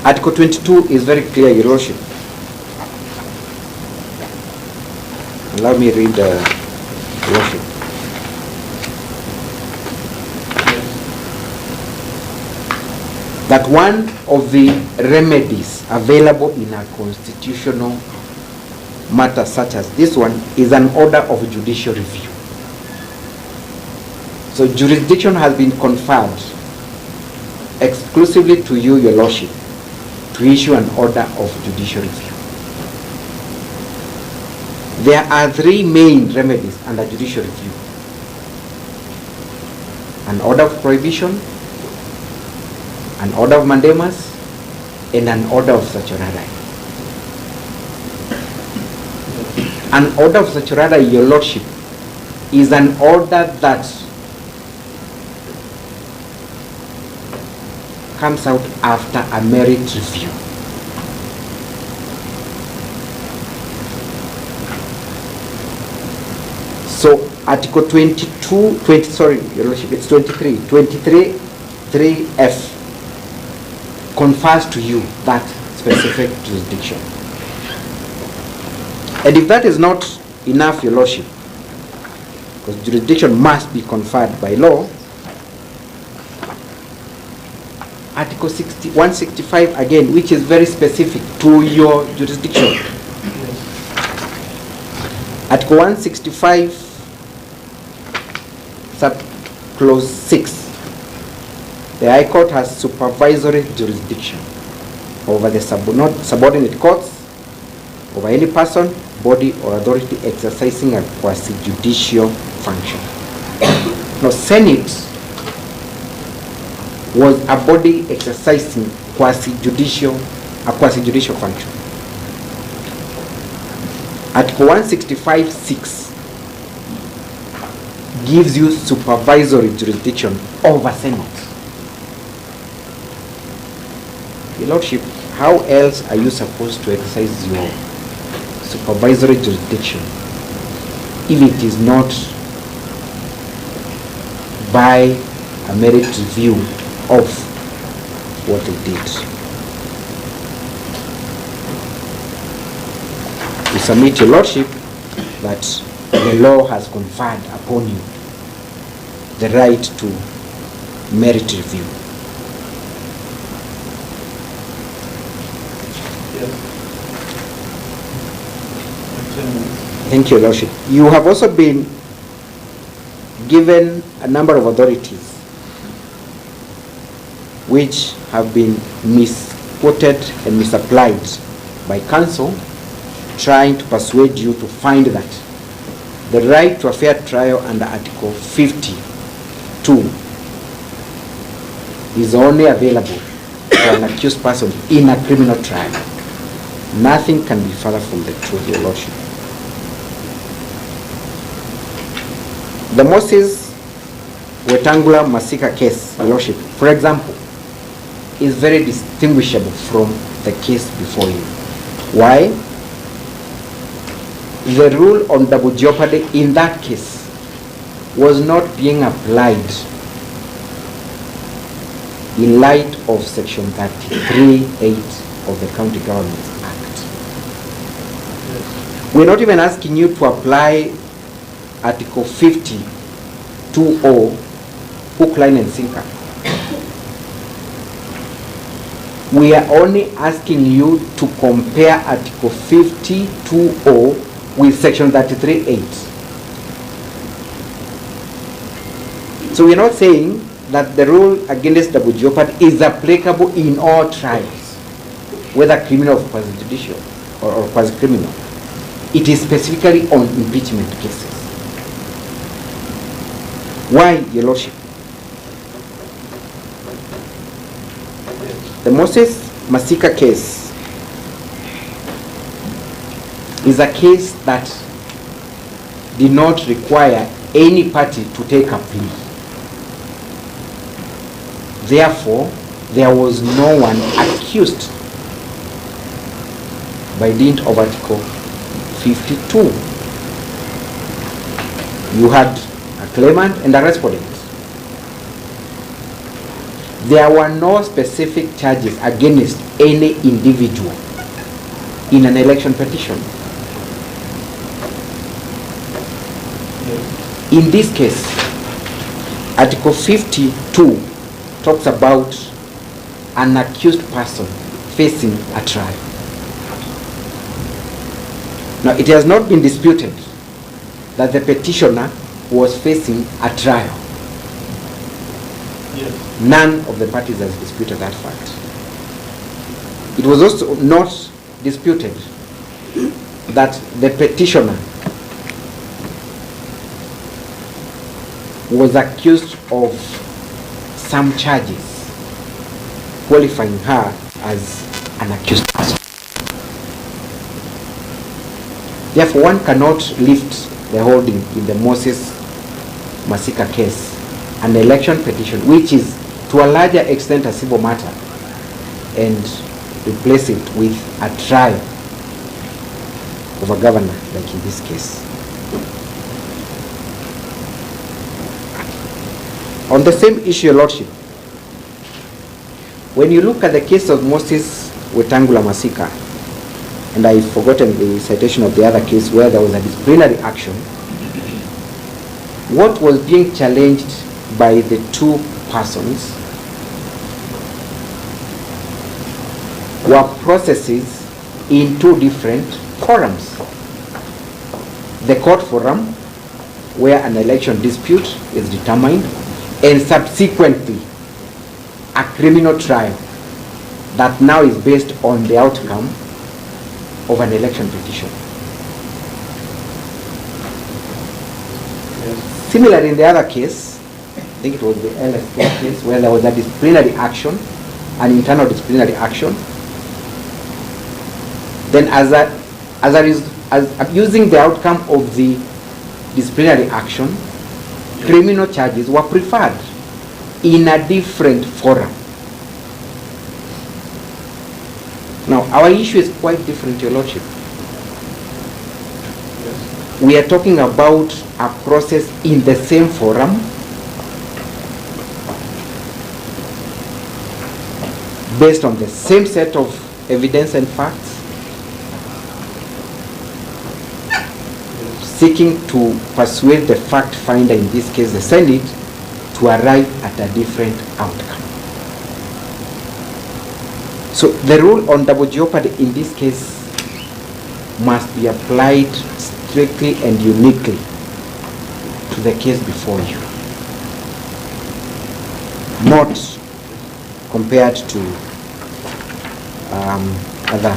Article 22 is very clear, Your Lordship. Allow me to read the Lordship. That one of the remedies available in a constitutional matter such as this one is an order of judicial review. So jurisdiction has been conferred exclusively to you, Your Lordship, to issue an order of judicial review. There are three main remedies under judicial review: an order of prohibition, an order of mandamus, and an order of certiorari. An order of certiorari, Your Lordship, is an order that comes out after a merit review. So Article 23, 3F confers to you that specific jurisdiction. And if that is not enough, Your Lordship, because jurisdiction must be conferred by law, Article 165 again, which is very specific to your jurisdiction. Article 165, subclause 6. The High Court has supervisory jurisdiction over the subordinate courts, over any person, body, or authority exercising a quasi-judicial function. Now, Senate was a body exercising a quasi-judicial function. Article 165(6) gives you supervisory jurisdiction over Senate. Your Lordship, how else are you supposed to exercise your supervisory jurisdiction if it is not by a merit review of what they did? We submit, Your Lordship, that the law has conferred upon you the right to merit review. Thank you, Your Lordship. You have also been given a number of authorities which have been misquoted and misapplied by counsel, trying to persuade you to find that the right to a fair trial under Article 52 is only available for an accused person in a criminal trial. Nothing can be further from the truth, Your Lordship. The Moses Wetangula Masika case, Your Lordship, for example, is very distinguishable from the case before you. Why? The rule on double jeopardy in that case was not being applied in light of Section 33(8) of the County Governments Act. We're not even asking you to apply Article 50(2)(0), hook, line, and sinker. We are only asking you to compare Article 50.2.0 with Section 33.8. So we are not saying that the rule against double jeopardy is applicable in all trials, whether criminal or quasi-judicial or quasi-criminal. It is specifically on impeachment cases. Why, Your Lordship? The Moses Masika case is a case that did not require any party to take a plea. Therefore, there was no one accused by dint of Article 52. You had a claimant and a respondent. There were no specific charges against any individual in an election petition. In this case, Article 52 talks about an accused person facing a trial. Now, it has not been disputed that the petitioner was facing a trial. Yes. None of the parties has disputed that fact. It was also not disputed that the petitioner was accused of some charges qualifying her as an accused person. Therefore, one cannot lift the holding in the Moses Masika case, an election petition, which is to a larger extent a civil matter, and replace it with a trial of a governor, like in this case. On the same issue, Your Lordship, when you look at the case of Moses Wetangula Masika, and I've forgotten the citation of the other case where there was a disciplinary action, what was being challenged by the two persons were processes in two different forums. The court forum, where an election dispute is determined, and subsequently a criminal trial that now is based on the outcome of an election petition. Yes. Similarly, in the other case, I think it was the LSK case, where there was a disciplinary action, an internal disciplinary action. Then as using the outcome of the disciplinary action, criminal charges were preferred in a different forum. Now, our issue is quite different, Your Lordship. Yes. We are talking about a process in the same forum, based on the same set of evidence and facts, seeking to persuade the fact finder, in this case the Senate, to arrive at a different outcome. So the rule on double jeopardy in this case must be applied strictly and uniquely to the case before you, not compared to other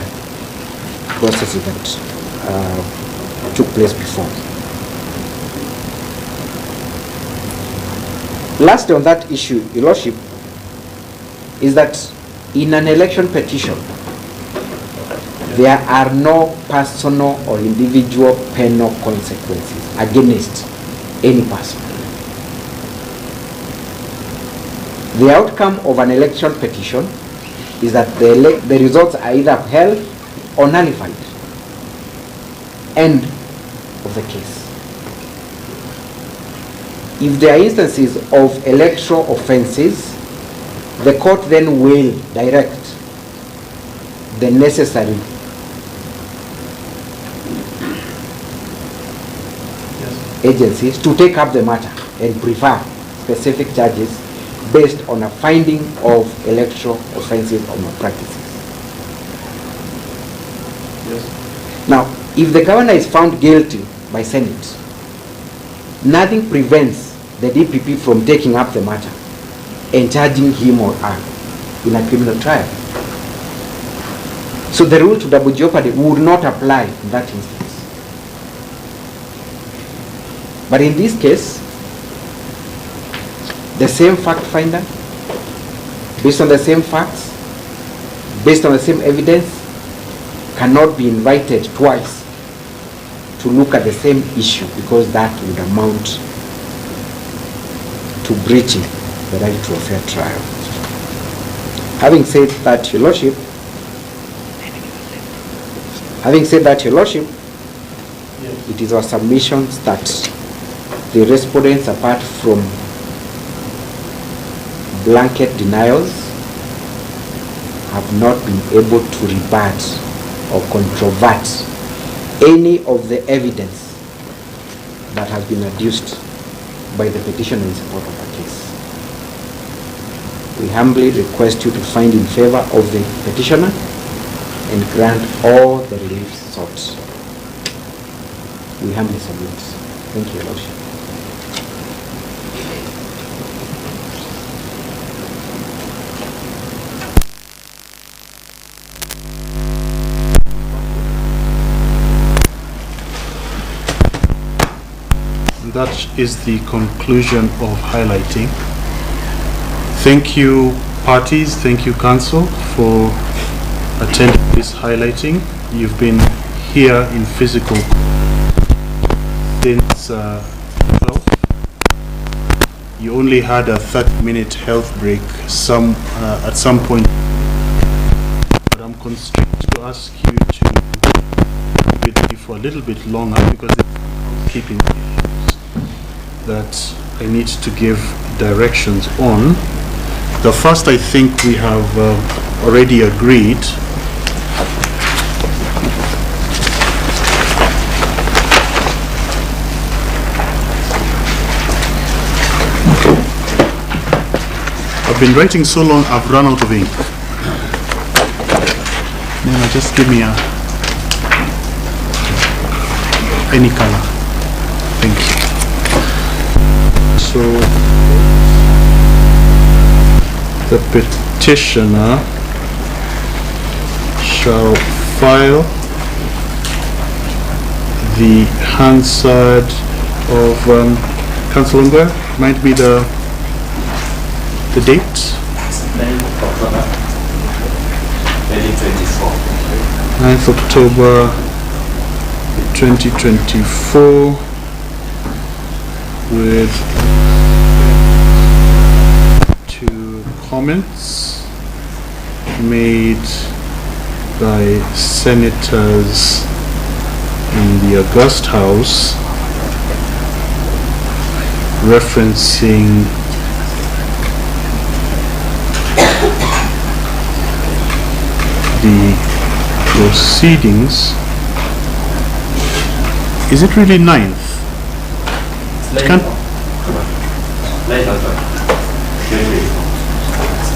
processes that took place before. Lastly, on that issue, Your Lordship, is that in an election petition, there are no personal or individual penal consequences against any person. The outcome of an election petition is that the results are either upheld or nullified. End of the case. If there are instances of electoral offenses, the court then will direct the necessary agencies to take up the matter and prefer specific charges based on a finding of electoral offensive or malpractices. Yes. Now, if the governor is found guilty by Senate, nothing prevents the DPP from taking up the matter and charging him or her in a criminal trial. So the rule to double jeopardy would not apply in that instance. But in this case, the same fact finder, based on the same facts, based on the same evidence, cannot be invited twice to look at the same issue, because that would amount to breaching the right to a fair trial. Having said that, Your Lordship, Yes. it is our submissions that the respondents, apart from blanket denials, have not been able to rebut or controvert any of the evidence that has been adduced by the petitioner in support of our case. We humbly request you to find in favor of the petitioner and grant all the relief sought. We humbly submit. Thank you, Your Lordship. That is the conclusion of highlighting. Thank you, parties. Thank you, counsel, for attending this highlighting. You've been here in physical since 12. You only had a 30-minute health break at some point, but I'm constrained to ask you to be with me for a little bit longer because it's keeping that I need to give directions on. The first, I think we have already agreed. I've been writing so long, I've run out of ink. Nana, just give me any color. Thank you. So the petitioner shall file the Hansard of Council Unga. Might be the date? 9th October 2024. 9th October 2024 with two comments made by senators in the August House referencing the proceedings. Is it really 9th? Can't,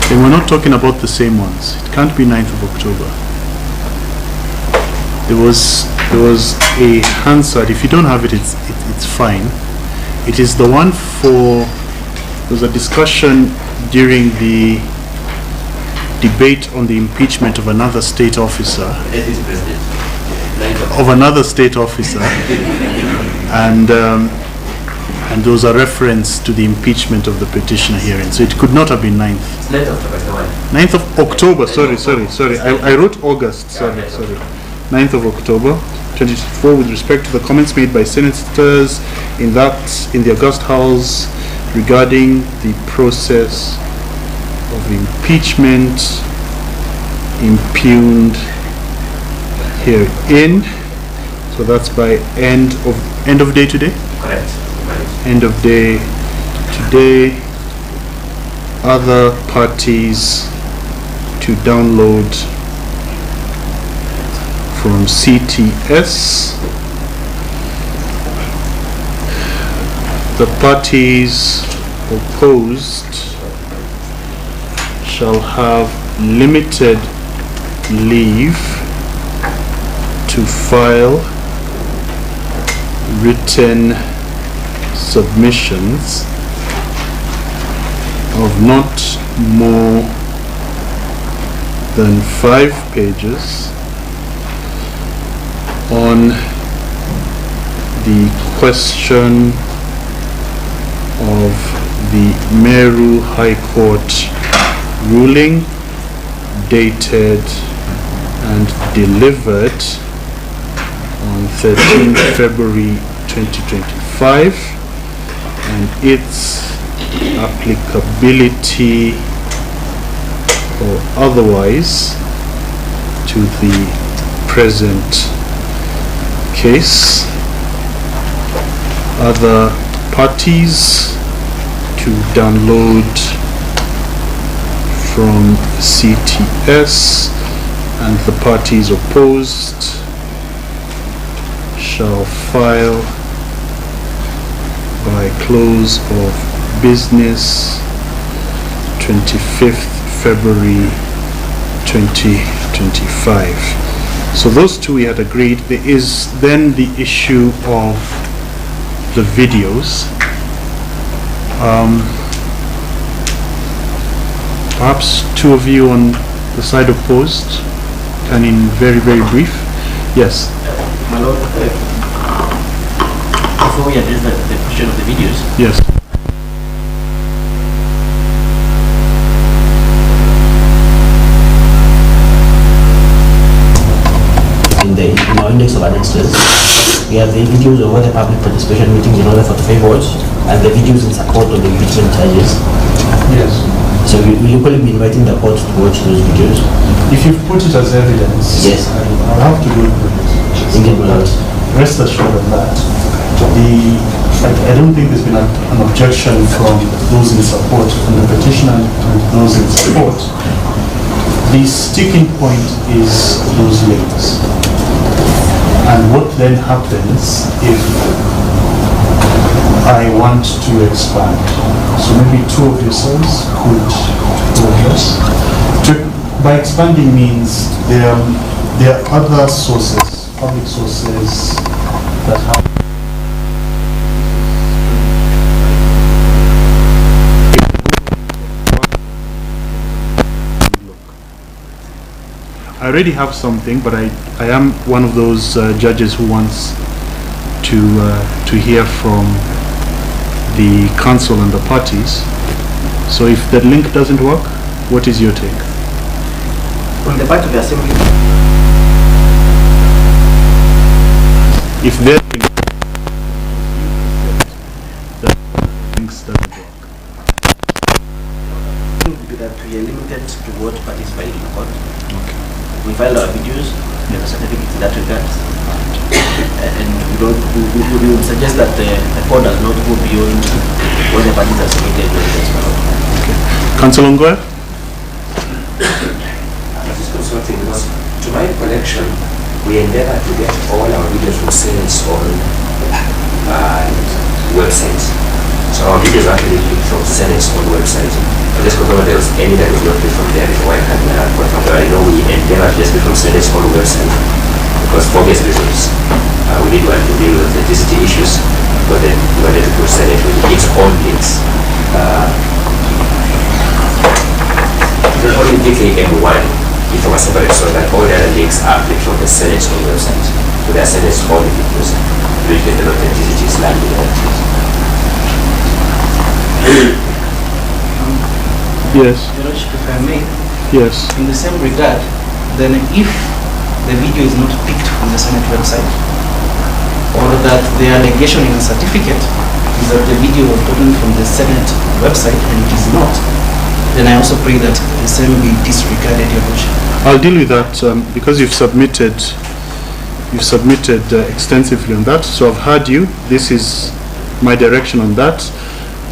and we're not talking about the same ones. It can't be 9th of October. There was a Hansard. If you don't have it, it's fine. It is the one for. There was a discussion during the debate on the impeachment of another state officer. Of another state officer, and there was a reference to the impeachment of the petitioner hearing. So it could not have been 9th. 9th of October. Sorry. I wrote August. Sorry. 9th of October 2024, with respect to the comments made by senators in the August House regarding the process of impeachment impugned herein. So that's by end of day today? Correct. End of day today. Other parties to download from CTS. The parties opposed shall have limited leave to file written submissions of not more than 5 pages on the question of the Meru High Court ruling dated and delivered on 13 February 2025 and its applicability or otherwise to the present case. Other parties to download from CTS, and the parties opposed shall file by close of business 25th February 2025. So those two we had agreed. There is then the issue of the videos. Perhaps two of you on the side opposed can, in very, very brief. Yes. My Lord, before we address the question of the videos. Yes. In our index of annexes, we have the videos of all the public participation meetings in order for the favors and the videos in support of the impeachment charges. Yes. So we will equally be inviting the court to watch those videos. If you've put it as evidence, yes, I'll have to go through it. Indeed, my Lord. Rest assured of that. I don't think there's been an objection from those in support, from the petitioner and those in support. The sticking point is those links. And what then happens if I want to expand? So maybe two of yourselves could address. By expanding means there are other sources, public sources that have. I already have something, but I am one of those judges who wants to hear from the counsel and the parties. So if the link doesn't work, what is your take? On the part of the assembly. If their links doesn't work. That we are limited to what parties file in court. Okay. We file our videos, we have a certificate in that regard. And we would suggest that the court does not go beyond what the parties have submitted to the okay. Counsel Ongoya? This is consulting because, to my recollection, we endeavor to get all our videos from Senate's own website. So our videos are actually clicked from Senate's own website. I just confirm there was any that was not clicked from there before I had confirmed. I know we endeavor to just click from Senate's own website because for obvious reasons we need one to deal with authenticity issues, but then we wanted to put Senate with its own links. Not only DKM1, if I was separate, so that all the other links are clicked from the Senate's own website. So they are Senate's own videos, which get the authenticity is landing in that. Yes. Your Lordship, if I may. Yes. In the same regard, then if the video is not picked from the Senate website, or that the allegation in the certificate is that the video was taken from the Senate website and it is not, then I also pray that the same be disregarded, Your Lordship. I'll deal with that because you've submitted extensively on that. So I've heard you. This is my direction on that.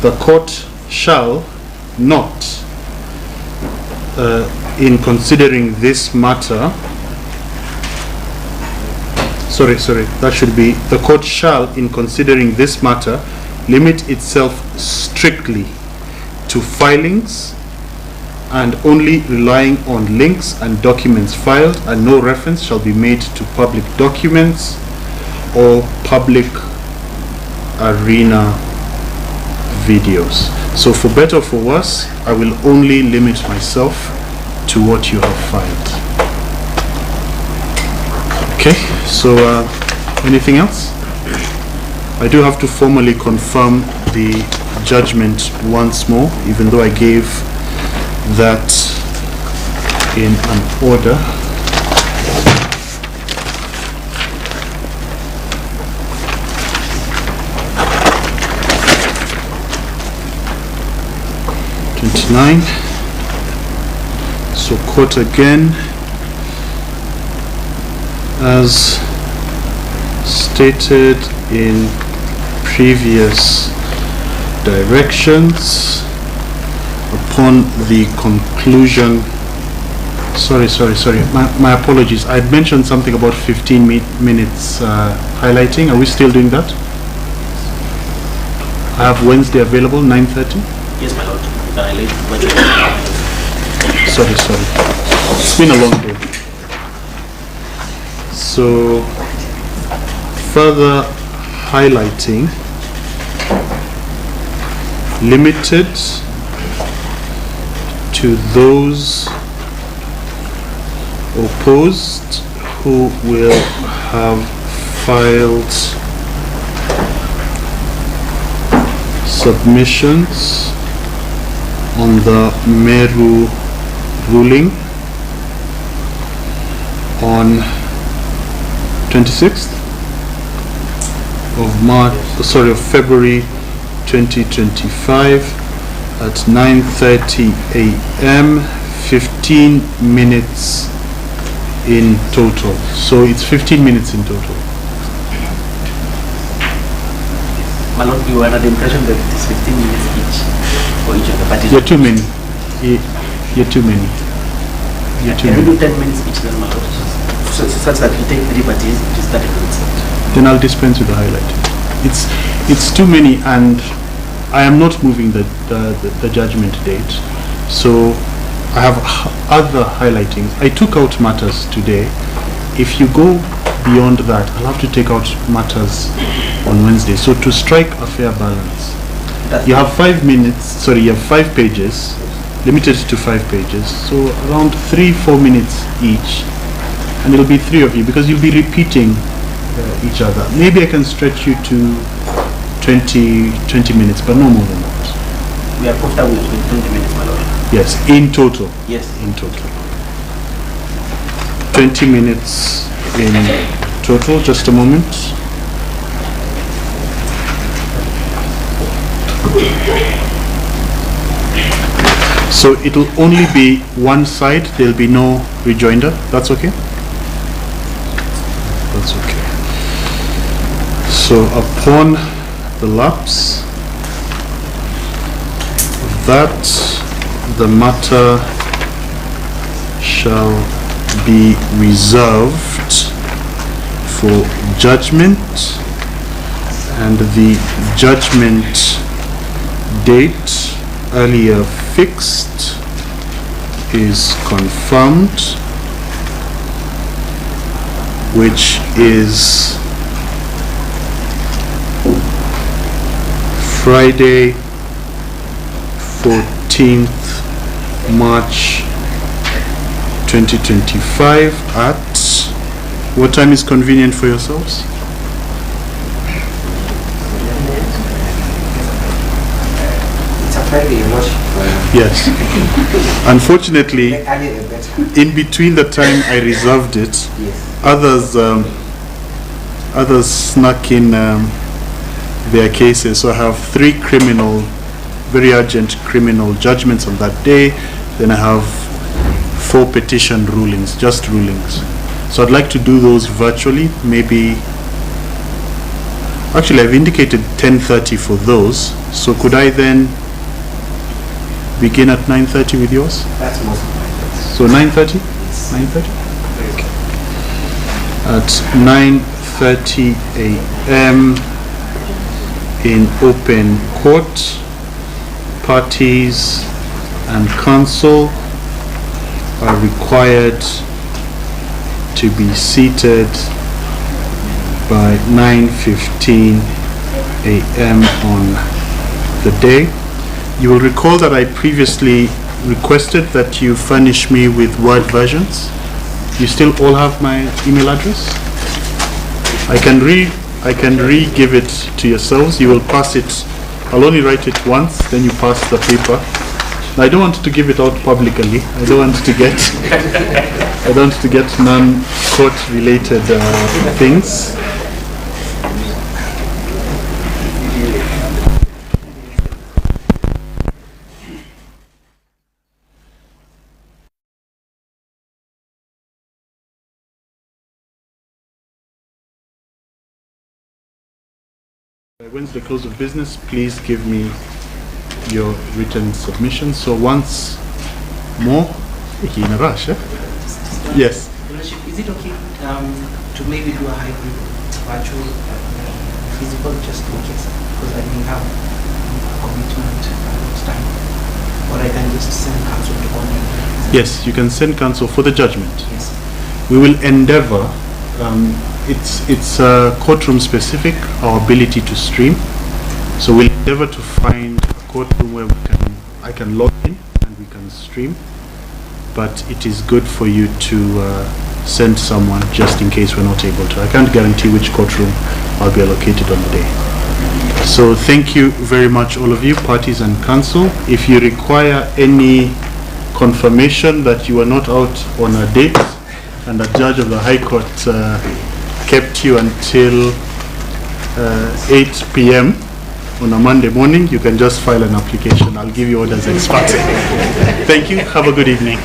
The court shall not, in considering this matter, that should be, the court shall, in considering this matter, limit itself strictly to filings and only relying on links and documents filed, and no reference shall be made to public documents or public arena videos. So for better or for worse, I will only limit myself to what you have filed. Okay, so anything else? I do have to formally confirm the judgment once more, even though I gave that in an order. So quote again, as stated in previous directions, upon the conclusion, my apologies, I had mentioned something about 15 minutes highlighting. Are we still doing that? I have Wednesday available, 9:30. Yes, my lord. Sorry. It's been a long day. So, further highlighting, limited to those opposed who will have filed submissions on the Meru ruling on 26th of February 2025 at 9:30 a.m. 15 minutes in total. So it's 15 minutes in total. My lord, you were under the impression that it is 15 minutes each for each of the parties. You're too many. You're too many. Can we do 10 minutes each then, my lord? So such that we take 3 parties, it is 30 minutes. Then I'll dispense with the highlighting. It's too many, and I am not moving the judgment date. So I have other hightings. I took out matters today. If you go beyond that, I'll have to take out matters on Wednesday. So to strike a fair balance, you have 5 minutes, you have 5 pages, limited to 5 pages. So around 3-4 minutes each, and it'll be 3 of you because you'll be repeating each other. Maybe I can stretch you to 20 minutes, but no more than that. We are comfortable with 20 minutes, my lord. Yes, in total. Yes. In total. 20 minutes in total. Just a moment. So it will only be one side. There will be no rejoinder. That's okay? That's okay. So upon the lapse, that the matter shall be reserved for judgment, and the judgment date earlier fixed is confirmed, which is Friday, 14th March 2025 at what time is convenient for yourselves? It's a Friday, you're not. Yes. Unfortunately, in between the time I reserved it, Yes. others snuck in their cases. So I have 3 very urgent criminal judgments on that day. Then I have 4 petition rulings, just rulings. So I'd like to do those virtually. Maybe, actually I've indicated 10:30 for those. So could I then begin at 9:30 with yours? That's most of my So 9:30? 9:30? Okay. At 9:30 a.m. in open court, parties and counsel are required to be seated by 9:15 a.m. on the day. You will recall that I previously requested that you furnish me with Word versions. You still all have my email address? I can re-give it to yourselves. You will pass it. I'll only write it once, then you pass the paper. I don't want to give it out publicly. I don't want to get I don't want to get non-court related things. By Wednesday close of business, please give me your written submission. So once more, in a rush, eh? Yes. Is it okay to maybe do a hybrid virtual physical just in case? Because I may have a commitment next time. Or I can just send counsel to online. Yes, you can send counsel for the judgment. Yes. We will endeavor, it's courtroom specific, our ability to stream. So we'll endeavor to find a courtroom where I can log in and we can stream. But it is good for you to send someone just in case we're not able to. I can't guarantee which courtroom I'll be allocated on the day. So thank you very much, all of you, parties and counsel. If you require any confirmation that you are not out on a date and the judge of the High Court kept you until 8 p.m. on a Monday morning, you can just file an application. I'll give you orders ex parte. Thank you. Have a good evening.